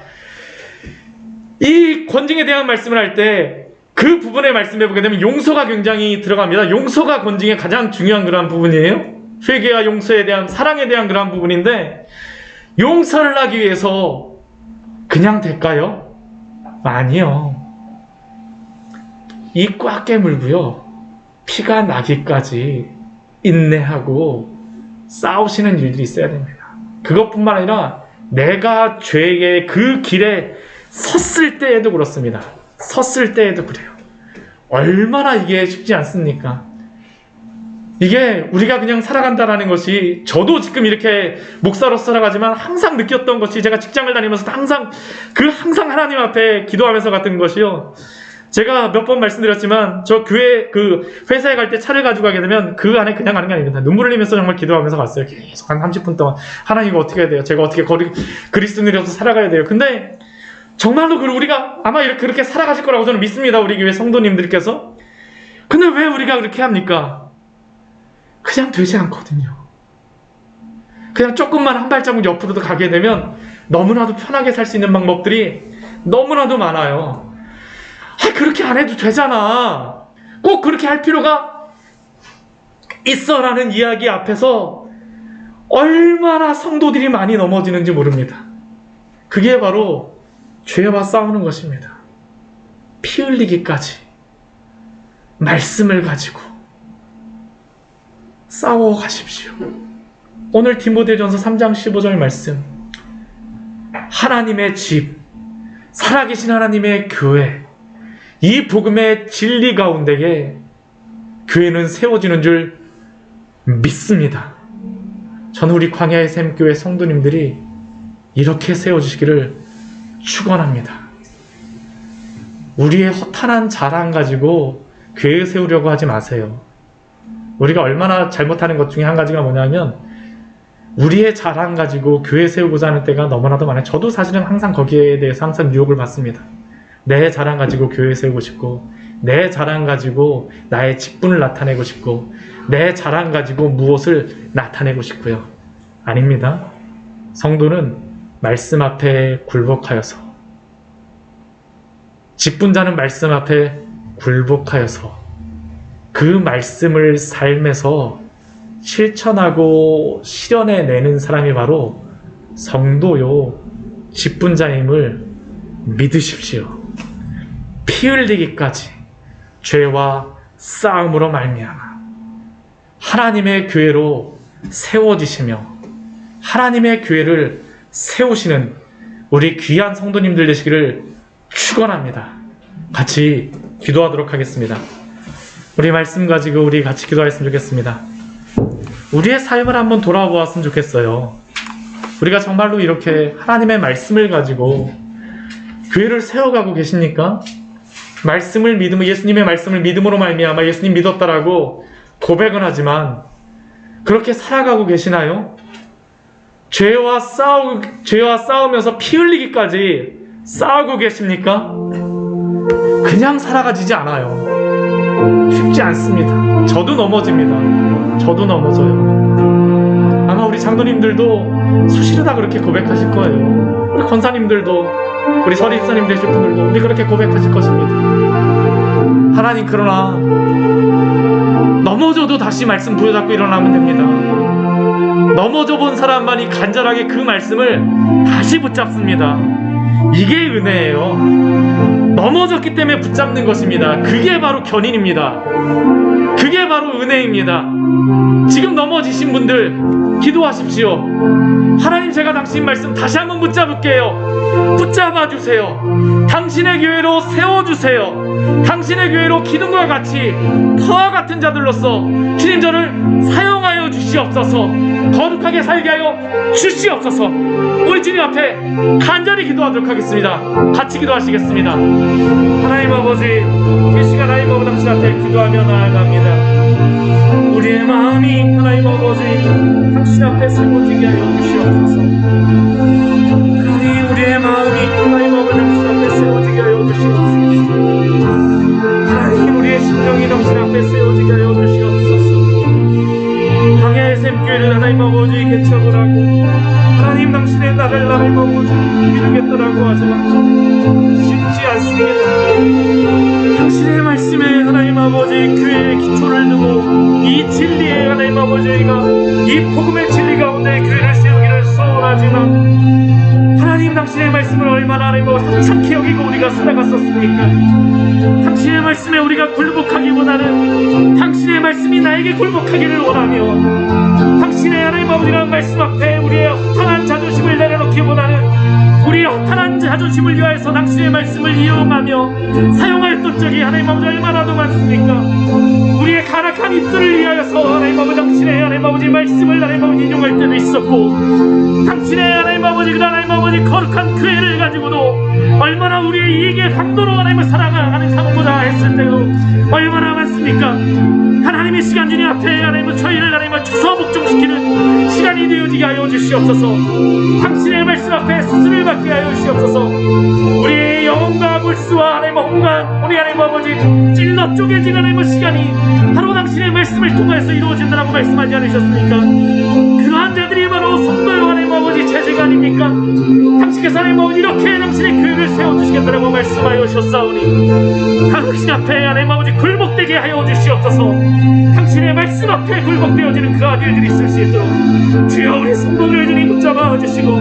이 권징에 대한 말씀을 할 때 그 부분의 말씀해 보게 되면 용서가 굉장히 들어갑니다. 용서가 권징의 가장 중요한 그런 부분이에요. 회개와 용서에 대한, 사랑에 대한 그런 부분인데, 용서를 하기 위해서 그냥 될까요? 아니요. 이 꽉 깨물고요, 피가 나기까지 인내하고 싸우시는 일들이 있어야 됩니다. 그것뿐만 아니라 내가 죄의 그 길에 섰을 때에도 그렇습니다. 섰을 때에도 그래요. 얼마나 이게 쉽지 않습니까? 이게 우리가 그냥 살아간다라는 것이, 저도 지금 이렇게 목사로서 살아가지만 항상 느꼈던 것이, 제가 직장을 다니면서 항상 하나님 앞에 기도하면서 갔던 것이요, 제가 몇 번 말씀드렸지만, 저 교회 회사에 갈 때 차를 가지고 가게 되면 그 안에 그냥 가는 게 아닙니다. 눈물을 흘리면서 정말 기도하면서 갔어요. 계속 한 30분 동안. 하나님 이거 어떻게 해야 돼요? 제가 어떻게 그리스도인으로서 살아가야 돼요? 근데 정말로 우리가 아마 그렇게 살아가실 거라고 저는 믿습니다. 우리 교회 성도님들께서. 근데 왜 우리가 그렇게 합니까? 그냥 되지 않거든요. 그냥 조금만 한 발자국 옆으로 가게 되면 너무나도 편하게 살 수 있는 방법들이 너무나도 많아요. 그렇게 안 해도 되잖아, 꼭 그렇게 할 필요가 있어 라는 이야기 앞에서 얼마나 성도들이 많이 넘어지는지 모릅니다. 그게 바로 죄와 싸우는 것입니다. 피 흘리기까지 말씀을 가지고 싸워 가십시오. 오늘 디모데전서 3장 15절 말씀, 하나님의 집, 살아계신 하나님의 교회, 이 복음의 진리 가운데에 교회는 세워지는 줄 믿습니다. 저는 우리 광야의 샘교회 성도님들이 이렇게 세워주시기를 축원합니다. 우리의 허탄한 자랑 가지고 교회 세우려고 하지 마세요. 우리가 얼마나 잘못하는 것 중에 한 가지가 뭐냐면, 우리의 자랑 가지고 교회 세우고자 하는 때가 너무나도 많아요. 저도 사실은 항상 거기에 대해서 항상 유혹을 받습니다. 내 자랑 가지고 교회 세우고 싶고, 내 자랑 가지고 나의 직분을 나타내고 싶고, 내 자랑 가지고 무엇을 나타내고 싶고요. 아닙니다. 성도는 말씀 앞에 굴복하여서, 직분자는 말씀 앞에 굴복하여서 그 말씀을 삶에서 실천하고 실현해내는 사람이 바로 성도요, 직분자임을 믿으십시오. 피 흘리기까지 죄와 싸움으로 말미암아 하나님의 교회로 세워지시며 하나님의 교회를 세우시는 우리 귀한 성도님들 되시기를 축원합니다. 같이 기도하도록 하겠습니다. 우리 말씀 가지고 우리 같이 기도했으면 좋겠습니다. 우리의 삶을 한번 돌아보았으면 좋겠어요. 우리가 정말로 이렇게 하나님의 말씀을 가지고 교회를 세워가고 계십니까? 말씀을 믿으면, 예수님의 말씀을 믿음으로 말미암아 예수님 믿었다라고 고백은 하지만 그렇게 살아가고 계시나요? 죄와 싸우면서 피 흘리기까지 싸우고 계십니까? 그냥 살아가지지 않아요. 쉽지 않습니다. 저도 넘어집니다. 저도 넘어져요. 아마 우리 장로님들도 수시로 다 그렇게 고백하실 거예요. 우리 권사님들도, 우리 서리사님 되실 분들도 우리 그렇게 고백하실 것입니다. 하나님, 그러나 넘어져도 다시 말씀 부여잡고 일어나면 됩니다. 넘어져 본 사람만이 간절하게 그 말씀을 다시 붙잡습니다. 이게 은혜예요. 넘어졌기 때문에 붙잡는 것입니다. 그게 바로 견인입니다. 그게 바로 은혜입니다. 지금 넘어지신 분들 기도하십시오. 하나님, 제가 당신 말씀 다시 한번 붙잡을게요. 붙잡아 주세요. 당신의 교회로 세워주세요. 당신의 교회로 기둥과 같이 터와 같은 자들로서 주님 저를 사용하여 주시옵소서. 거룩하게 살게 하여 주시옵소서. 우리 주님 앞에 간절히 기도하도록 하겠습니다. 같이 기도하시겠습니다. 하나님 아버지, 이 시간 하나님 아버지 당신 앞에 기도하며 나아갑니다. 우리의 마음이 하나님 아버지 당신 앞에 세워지게 하여 주시옵소서. 우리의 마음이 하나님 아버지 당신 앞에 세워지게 하여 주시옵소서. 하나님, 우리의 심령이 당신 앞에 세워지게 하여 주시옵소서. 광야의 샘교회를 하나님 아버지 개척을 하고 하나님 당신의 나를 하나님 아버지 이루겠다라고 하지만 쉽지 않습니다. 당신의 말씀에 하나님 아버지 교회의 기초를 두고 이 진리에 하나님 아버지가 가지고 우리가 살아갔었습니까? 당신의 말씀에 우리가 굴복하기보다는 당신의 말씀이 나에게 굴복하기를 원하며, 당신의 하나님 아버지라는 말씀 앞에 우리의 허탄한 자존심을 내려놓기보다는 우리의 허탄한 자존심을 위하여서 당신의 말씀을 이용하며 사용했던 적이 하나님 아버지 얼마나 더 많습니까? 우리의 가락한 입술을 위하여서 하나님 아버지 당신의 하나님 아버지 말씀을 하나님 아버지 인용할 때도 있었고, 당신의 하나님 아버지 그 하나님 아버지 거룩한 그 애를 가지고도 얼마나 우리의 이익의 강도로 하나님을 사랑하는 사고보다 했을 때도 얼마나 많습니까? 하나님의 시간 주님 앞에 하나님은 저희를 하나님을 추서 복종시키는 시간이 되어지게 하여 주시옵소서. 당신의 말씀 앞에 수술을 받게 하여 주시옵소서. 우리의 영혼과 골수와 하나님의 혼과 우리 하나님 아버지 찔러 쪼개지는 하나님의 시간이 바로 당신의 말씀을 통해서 이루어진다라고 말씀하지 않으셨습니까? 그러한 자들이 바로 성도요 하나님 아버지 제자가 아닙니까? 당신께서 하나님 아버지 이렇게 당신의 교회를 세워주시겠다라고 말씀하여 주셨사오니 당신 앞에 하나님 아버지 굴복되게 하여 주시옵소서. 당신의 말씀 앞에 굴복되어지는 그 아들들이 있을 수 있도록 주여 우리 성도들을 주님 붙잡아 주시고,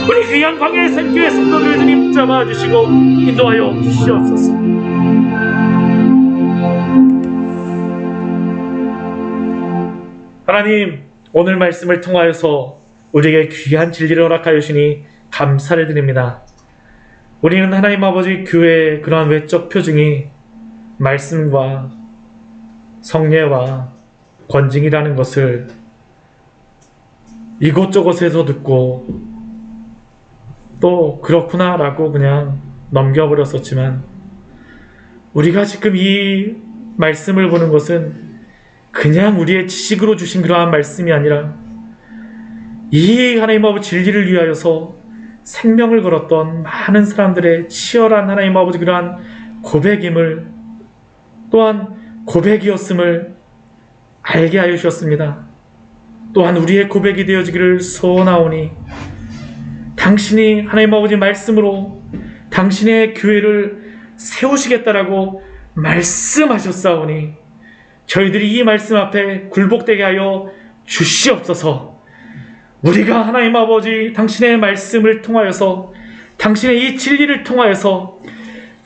우리 귀한 광야의 샘교회 성도들을 주님 붙잡아 주시고 인도하여 주시옵소서. 하나님, 오늘 말씀을 통하여서 우리에게 귀한 진리를 허락하여 주시니 감사를 드립니다. 우리는 하나님 아버지 교회의 그러한 외적 표징이 말씀과 성례와 권징이라는 것을 이곳저곳에서 듣고 또 그렇구나 라고 그냥 넘겨버렸었지만, 우리가 지금 이 말씀을 보는 것은 그냥 우리의 지식으로 주신 그러한 말씀이 아니라 이 하나님 아버지 진리를 위하여서 생명을 걸었던 많은 사람들의 치열한 하나님 아버지 그러한 고백임을, 또한 고백이었음을 알게 하여 주셨습니다. 또한 우리의 고백이 되어지기를 소원하오니 당신이 하나님 아버지 말씀으로 당신의 교회를 세우시겠다라고 말씀하셨사오니 저희들이 이 말씀 앞에 굴복되게 하여 주시옵소서. 우리가 하나님 아버지 당신의 말씀을 통하여서 당신의 이 진리를 통하여서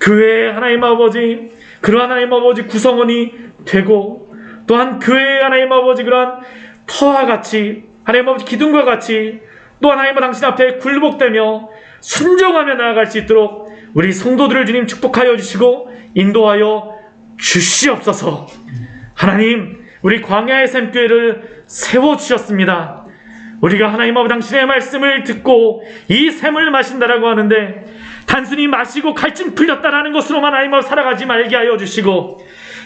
교회의 하나님 아버지 그러한 하나님 아버지 구성원이 되고, 또한 교회의 하나님 아버지 그러한 터와 같이 하나님 아버지 기둥과 같이 또 하나님 당신 앞에 굴복되며 순종하며 나아갈 수 있도록 우리 성도들을 주님 축복하여 주시고 인도하여 주시옵소서. 하나님, 우리 광야의 샘교회를 세워주셨습니다. 우리가 하나님 아버지 당신의 말씀을 듣고 이 샘을 마신다라고 하는데 단순히 마시고 갈증 풀렸다라는 것으로만 하나님 아버지 살아가지 말게 하여 주시고,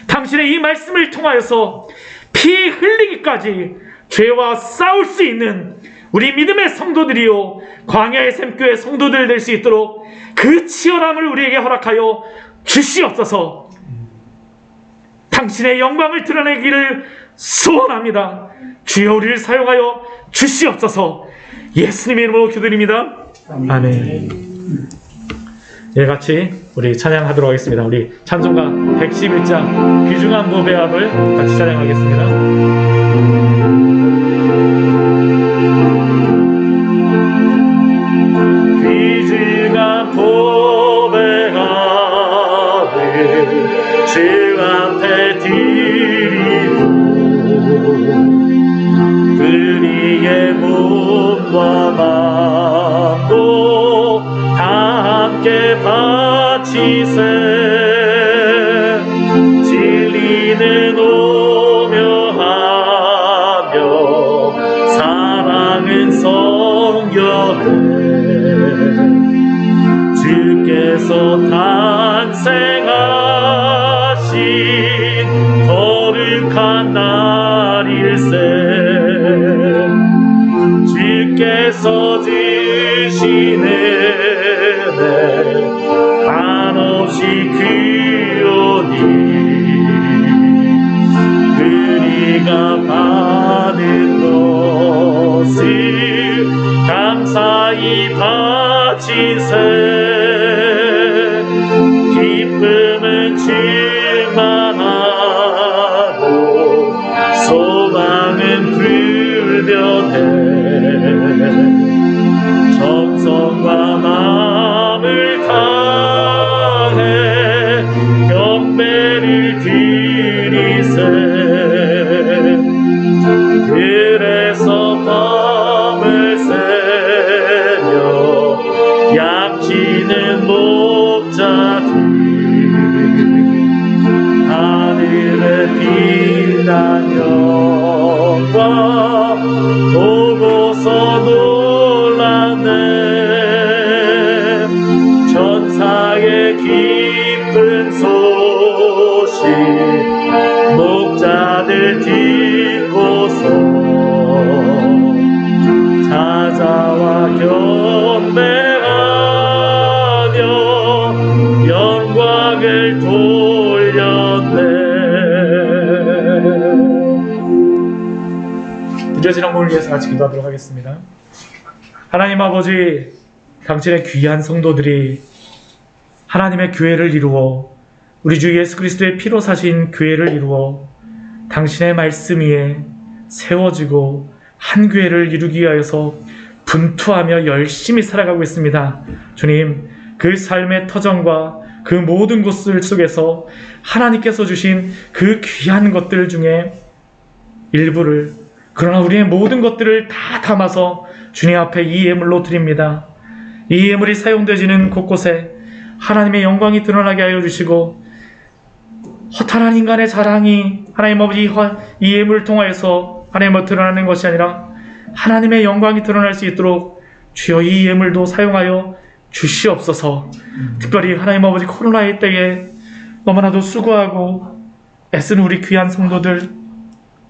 당신의 이 말씀을 통하여서 피 흘리기까지 죄와 싸울 수 있는 우리 믿음의 성도들이요 광야의 샘교회 성도들 될 수 있도록 그 치열함을 우리에게 허락하여 주시옵소서. 당신의 영광을 드러내기를 소원합니다. 주여 우리를 사용하여 주시옵소서. 예수님의 이름으로 기도드립니다. 아멘. 예, 같이 우리 찬양하도록 하겠습니다. 우리 찬송가 111장 귀중한 보배합을 같이 찬양하겠습니다. 귀중한 보배합을 주 앞에 드리고 그리의 몸과 마음도 다 함께 바치세. 진리는 오며 하며 사랑은 성결해. 주께서 탄생하신 거룩한 날일세. 주께서 주신 은혜 한없이 귀하니 우리가 받은 것을 감사히 바치세. 기쁨은 충만하고 소망은 불변해. 정성과 마음을 다 하늘에 빛난 영광 보고서 놀랐네. 천사의 기쁜 소식 목자들 딛고서 찾아와 경배하며 영광을 돌렸네. 드려진 항목을 위해서 같이 기도하도록 하겠습니다. 하나님 아버지, 당신의 귀한 성도들이 하나님의 교회를 이루어 우리 주 예수 그리스도의 피로 사신 교회를 이루어 당신의 말씀 위에 세워지고 한 교회를 이루기 위하여서 분투하며 열심히 살아가고 있습니다. 주님, 그 삶의 터전과 그 모든 것들 속에서 하나님께서 주신 그 귀한 것들 중에 일부를, 그러나 우리의 모든 것들을 다 담아서 주님 앞에 이 예물로 드립니다. 이 예물이 사용되지는 곳곳에 하나님의 영광이 드러나게 하여 주시고, 허탄한 인간의 자랑이 하나님 아버지 이 예물을 통하여서 하나님을 드러나는 것이 아니라 하나님의 영광이 드러날 수 있도록 주여 이 예물도 사용하여 주시옵소서. 특별히 하나님 아버지 코로나의 때에 너무나도 수고하고 애쓰는 우리 귀한 성도들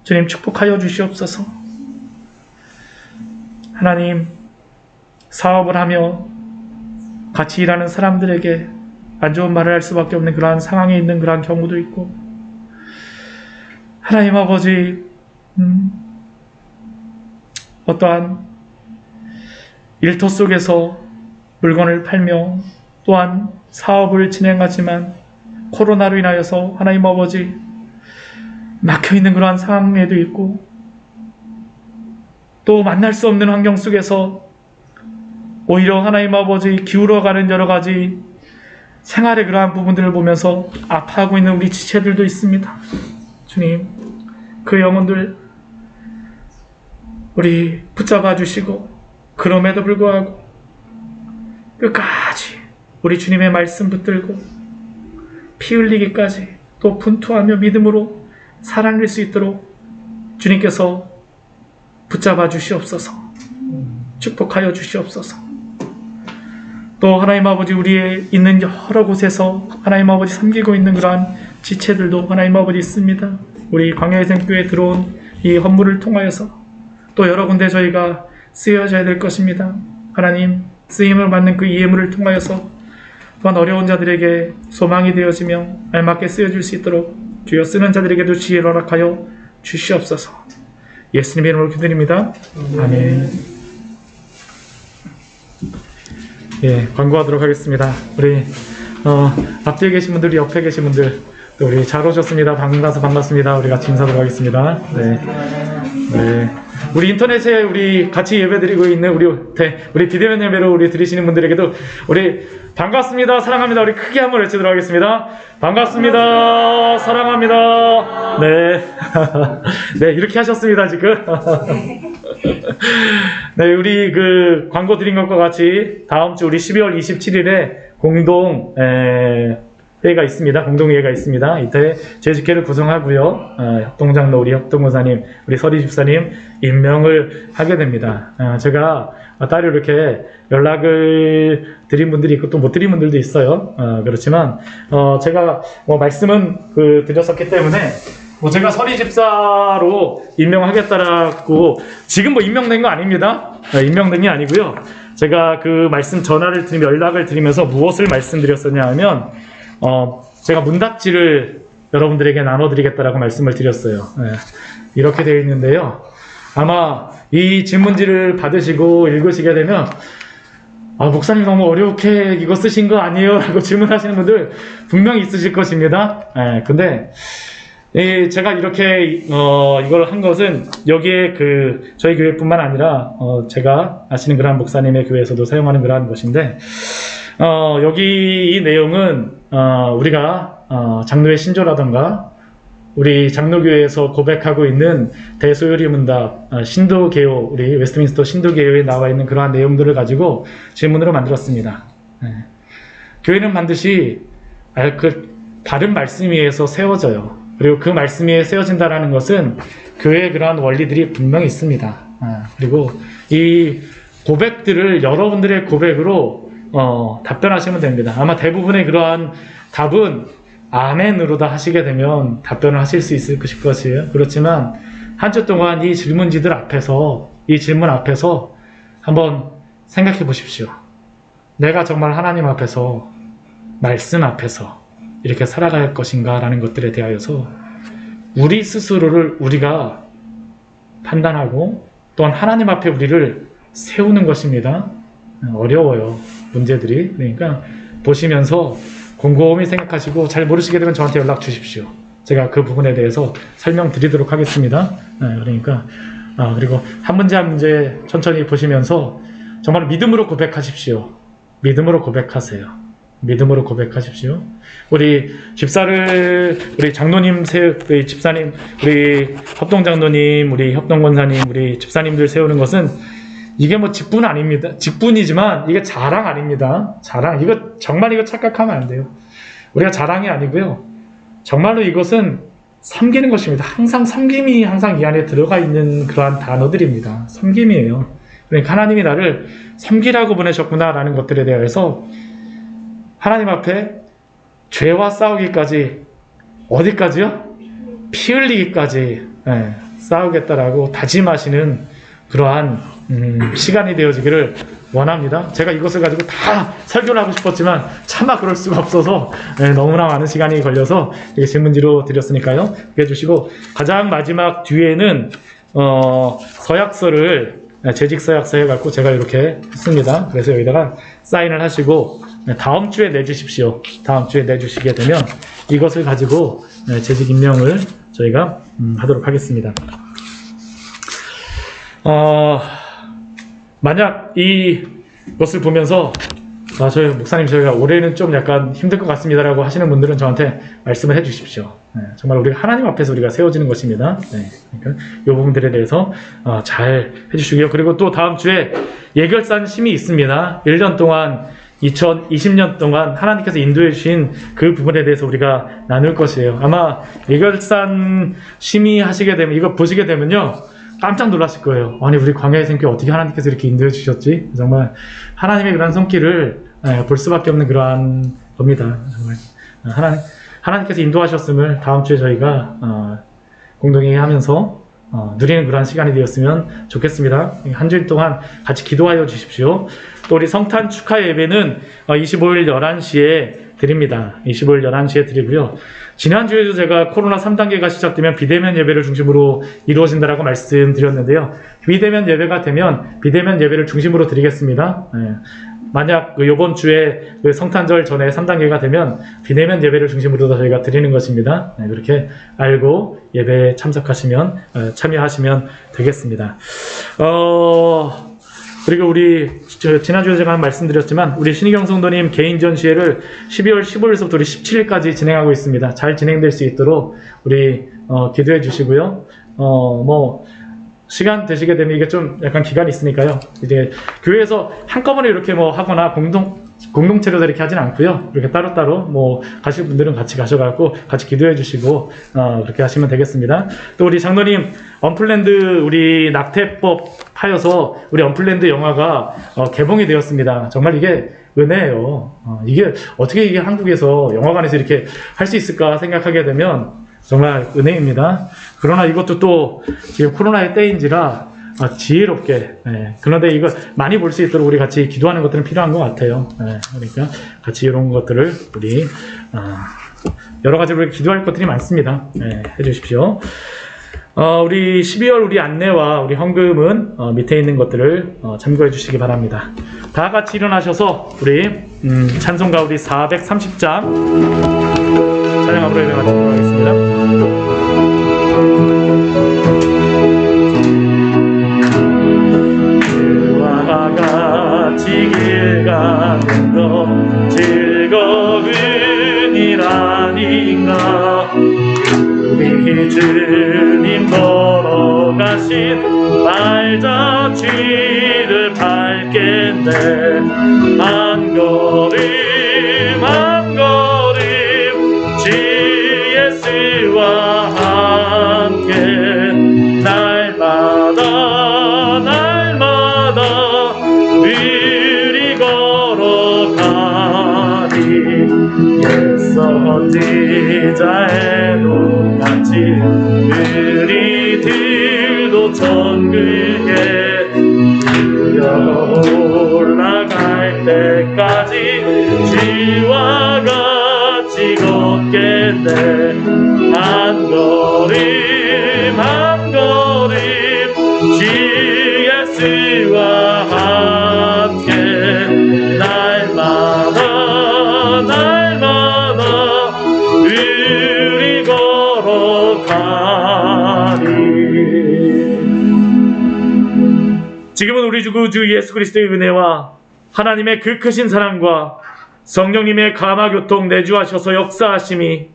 주님 축복하여 주시옵소서. 하나님, 사업을 하며 같이 일하는 사람들에게 안 좋은 말을 할 수밖에 없는 그러한 상황에 있는 그러한 경우도 있고, 하나님 아버지 어떠한 일터 속에서 물건을 팔며 또한 사업을 진행하지만 코로나로 인하여서 하나님 아버지 막혀있는 그러한 상황에도 있고, 또 만날 수 없는 환경 속에서 오히려 하나님 아버지 기울어가는 여러 가지 생활의 그러한 부분들을 보면서 아파하고 있는 우리 지체들도 있습니다. 주님, 그 영혼들 우리 붙잡아 주시고, 그럼에도 불구하고 끝까지 우리 주님의 말씀 붙들고 피 흘리기까지 또 분투하며 믿음으로 살아낼 수 있도록 주님께서 붙잡아 주시옵소서. 축복하여 주시옵소서. 또 하나님 아버지, 우리의 있는 여러 곳에서 하나님 아버지 섬기고 있는 그러한 지체들도 하나님 아버지 있습니다. 우리 광야의 생교회에 들어온 이 헌물을 통하여서 또 여러 군데 저희가 쓰여져야 될 것입니다. 하나님, 쓰임을 받는 그 예물을 통하여서 또한 어려운 자들에게 소망이 되어지며 알맞게 쓰여질 수 있도록 주여 쓰는 자들에게도 지혜를 허락하여 주시옵소서. 예수님의 이름으로 기도드립니다. 아멘. 예, 광고하도록 하겠습니다. 우리 앞뒤에 계신 분들, 옆에 계신 분들, 또 우리 잘 오셨습니다. 반갑습니다. 우리 같이 인사하도록 하겠습니다. 네. 네. 우리 인터넷에 우리 같이 예배드리고 있는 우리 비대면 예배로 우리 드리시는 분들에게도 우리 반갑습니다, 사랑합니다. 우리 크게 한번 외치도록 하겠습니다. 반갑습니다, 사랑합니다. 네. 네, 이렇게 하셨습니다, 지금. 네, 우리 그 광고 드린 것과 같이 다음 주 우리 12월 27일에 공동 회의가 있습니다. 공동회의가 있습니다. 이때 제주교를 구성하고요. 협동장로 우리 협동무사님, 우리 서리 집사님 임명을 하게 됩니다. 제가 따로 이렇게 연락을 드린 분들이 있고 또 못 드린 분들도 있어요. 그렇지만 제가 말씀은 드렸었기 때문에 제가 서리 집사로 임명하겠다라고 지금 임명된 거 아닙니다. 임명된 게 아니고요. 제가 그 말씀 전화를 드리며 연락을 드리면서 무엇을 말씀드렸었냐 하면 제가 문답지를 여러분들에게 나눠드리겠다라고 말씀을 드렸어요. 이렇게 되어 있는데요. 아마 이 질문지를 받으시고 읽으시게 되면 목사님 너무 어렵게 이거 쓰신 거 아니에요? 라고 질문하시는 분들 분명히 있으실 것입니다. 근데 제가 이렇게 이걸 한 것은 여기에 저희 교회뿐만 아니라 제가 아시는 그러한 목사님의 교회에서도 사용하는 그러한 것인데 여기 이 내용은 우리가 장로의 신조라던가 우리 장로교회에서 고백하고 있는 대소요리 문답, 신도개요, 우리 웨스트민스터 신도개요에 나와 있는 그러한 내용들을 가지고 질문으로 만들었습니다. 교회는 반드시 그 바른 말씀 위에서 세워져요. 그리고 그 말씀 위에 세워진다라는 것은 교회의 그러한 원리들이 분명히 있습니다. 그리고 이 고백들을 여러분들의 고백으로 답변하시면 됩니다. 아마 대부분의 그러한 답은 아멘으로 다 하시게 되면 답변을 하실 수 있을 것이에요. 그렇지만 한 주 동안 이 질문지들 앞에서, 이 질문 앞에서 한번 생각해 보십시오. 내가 정말 하나님 앞에서, 말씀 앞에서 이렇게 살아갈 것인가 라는 것들에 대하여서 우리 스스로를 우리가 판단하고 또한 하나님 앞에 우리를 세우는 것입니다. 어려워요, 문제들이. 그러니까 보시면서 곰곰이 생각하시고 잘 모르시게 되면 저한테 연락 주십시오. 제가 그 부분에 대해서 설명드리도록 하겠습니다. 그러니까 그리고 한 문제 한 문제 천천히 보시면서 정말 믿음으로 고백하십시오. 믿음으로 고백하세요. 믿음으로 고백하십시오. 우리 집사를, 우리 장로님, 우리 집사님, 우리 협동장로님, 우리 협동권사님, 우리 집사님들 세우는 것은 이게 뭐 직분 아닙니다. 직분이지만 이게 자랑 아닙니다. 자랑. 이거 정말 이거 착각하면 안 돼요. 우리가 자랑이 아니고요. 정말로 이것은 섬기는 것입니다. 항상 섬김이 항상 이 안에 들어가 있는 그러한 단어들입니다. 섬김이에요. 그러니까 하나님이 나를 섬기라고 보내셨구나라는 것들에 대해서 하나님 앞에 죄와 싸우기까지, 어디까지요? 피 흘리기까지 싸우겠다라고 다짐하시는 그러한 시간이 되어지기를 원합니다. 제가 이것을 가지고 다 설교를 하고 싶었지만 차마 그럴 수가 없어서 너무나 많은 시간이 걸려서 이게 질문지로 드렸으니까요. 해주시고, 가장 마지막 뒤에는 서약서를 재직서약서 해갖고 제가 이렇게 했습니다. 그래서 여기다가 사인을 하시고 다음 주에 내주십시오. 다음 주에 내주시게 되면 이것을 가지고 재직 임명을 저희가 하도록 하겠습니다. 만약 이것을 보면서 저희 목사님, 저희가 올해는 좀 약간 힘들 것 같습니다라고 하시는 분들은 저한테 말씀을 해주십시오. 정말 우리가 하나님 앞에서 우리가 세워지는 것입니다. 그러니까 이 부분들에 대해서 잘 해주시고요. 그리고 또 다음 주에 예결산 심의 있습니다. 1년 동안, 2020년 동안 하나님께서 인도해 주신 그 부분에 대해서 우리가 나눌 것이에요. 아마 예결산 심의하시게 되면, 이거 보시게 되면요, 깜짝 놀라실 거예요. 아니, 우리 광야의 생교 어떻게 하나님께서 이렇게 인도해 주셨지? 정말 하나님의 그런 손길을 볼 수밖에 없는 그러한 겁니다. 정말 하나님께서 인도하셨음을 다음 주에 저희가 공동히 하면서 누리는 그러한 시간이 되었으면 좋겠습니다. 한 주일 동안 같이 기도하여 주십시오. 또 우리 성탄 축하 예배는 25일 11시에 드립니다. 25일 11시에 드리고요. 지난주에도 제가 코로나 3단계가 시작되면 비대면 예배를 중심으로 이루어진다라고 말씀드렸는데요. 비대면 예배가 되면 비대면 예배를 중심으로 드리겠습니다. 만약 이번 주에 성탄절 전에 3단계가 되면 비대면 예배를 중심으로 저희가 드리는 것입니다. 그렇게 알고 예배에 참여하시면 되겠습니다. 그리고 우리 지난주에 제가 말씀드렸지만 우리 신희경 성도님 개인 전시회를 12월 15일부터 우리 17일까지 진행하고 있습니다. 잘 진행될 수 있도록 우리 기도해 주시고요. 시간 되시게 되면 이게 좀 약간 기간이 있으니까요. 이제 교회에서 한꺼번에 이렇게 하거나 공동체로 이렇게 하진 않고요. 이렇게 따로따로 가실 분들은 같이 가셔가지고 같이 기도해 주시고 그렇게 하시면 되겠습니다. 또 우리 장로님 언플랜드 우리 낙태법 하여서 우리 언플랜드 영화가 개봉이 되었습니다. 정말 이게 은혜예요. 이게 어떻게 이게 한국에서 영화관에서 이렇게 할 수 있을까 생각하게 되면 정말 은혜입니다. 그러나 이것도 또 지금 코로나의 때인지라 지혜롭게 그런데 이거 많이 볼 수 있도록 우리 같이 기도하는 것들은 필요한 것 같아요. 그러니까 같이 이런 것들을 우리 여러 가지로 우리 기도할 것들이 많습니다. 해주십시오. 우리 12월 우리 안내와 우리 헌금은 밑에 있는 것들을 참고해 주시기 바랍니다. 다 같이 일어나셔서 우리 찬송가 우리 430장 찬양함으로 예배 마치도록 하겠습니다. 그와 같이 길 가는 것 즐거운 일 아닌가. 우리 주님 걸어가신 발자취를 밟겠네. 한 걸음 한 걸음 예수와 함께 날마다 우리 걸어가리. 옛 선지자의 눈같이 우리들도 천국에 올라갈 때까지 주와 같이 걷겠네. 한 걸음 한 걸음 주 예수와 함께 날마다 우리 걸어가리. 지금은 우리 주 구주 예수 그리스도의 은혜와 하나님의 그 크신 사랑과 성령님의 감화교통 내주하셔서 역사하심이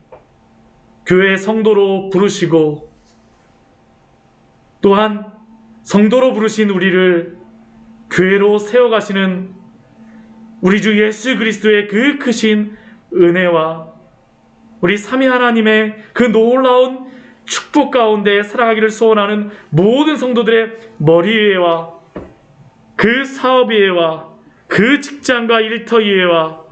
교회 성도로 부르시고 또한 성도로 부르신 우리를 교회로 세워가시는 우리 주 예수 그리스도의 그 크신 은혜와 우리 삼위 하나님의 그 놀라운 축복 가운데 살아가기를 소원하는 모든 성도들의 머리 위에와 그 사업 위에와 그 직장과 일터 위에와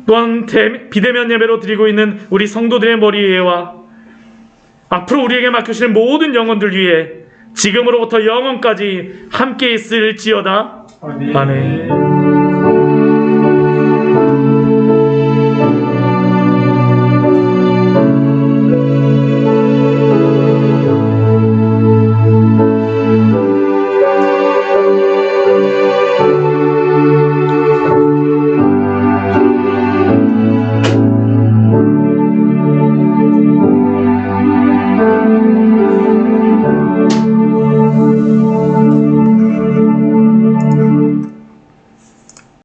또한 비대면 예배로 드리고 있는 우리 성도들의 머리 위에와 앞으로 우리에게 맡겨주시는 모든 영혼들 위에 지금으로부터 영원까지 함께 있을지어다. 아멘.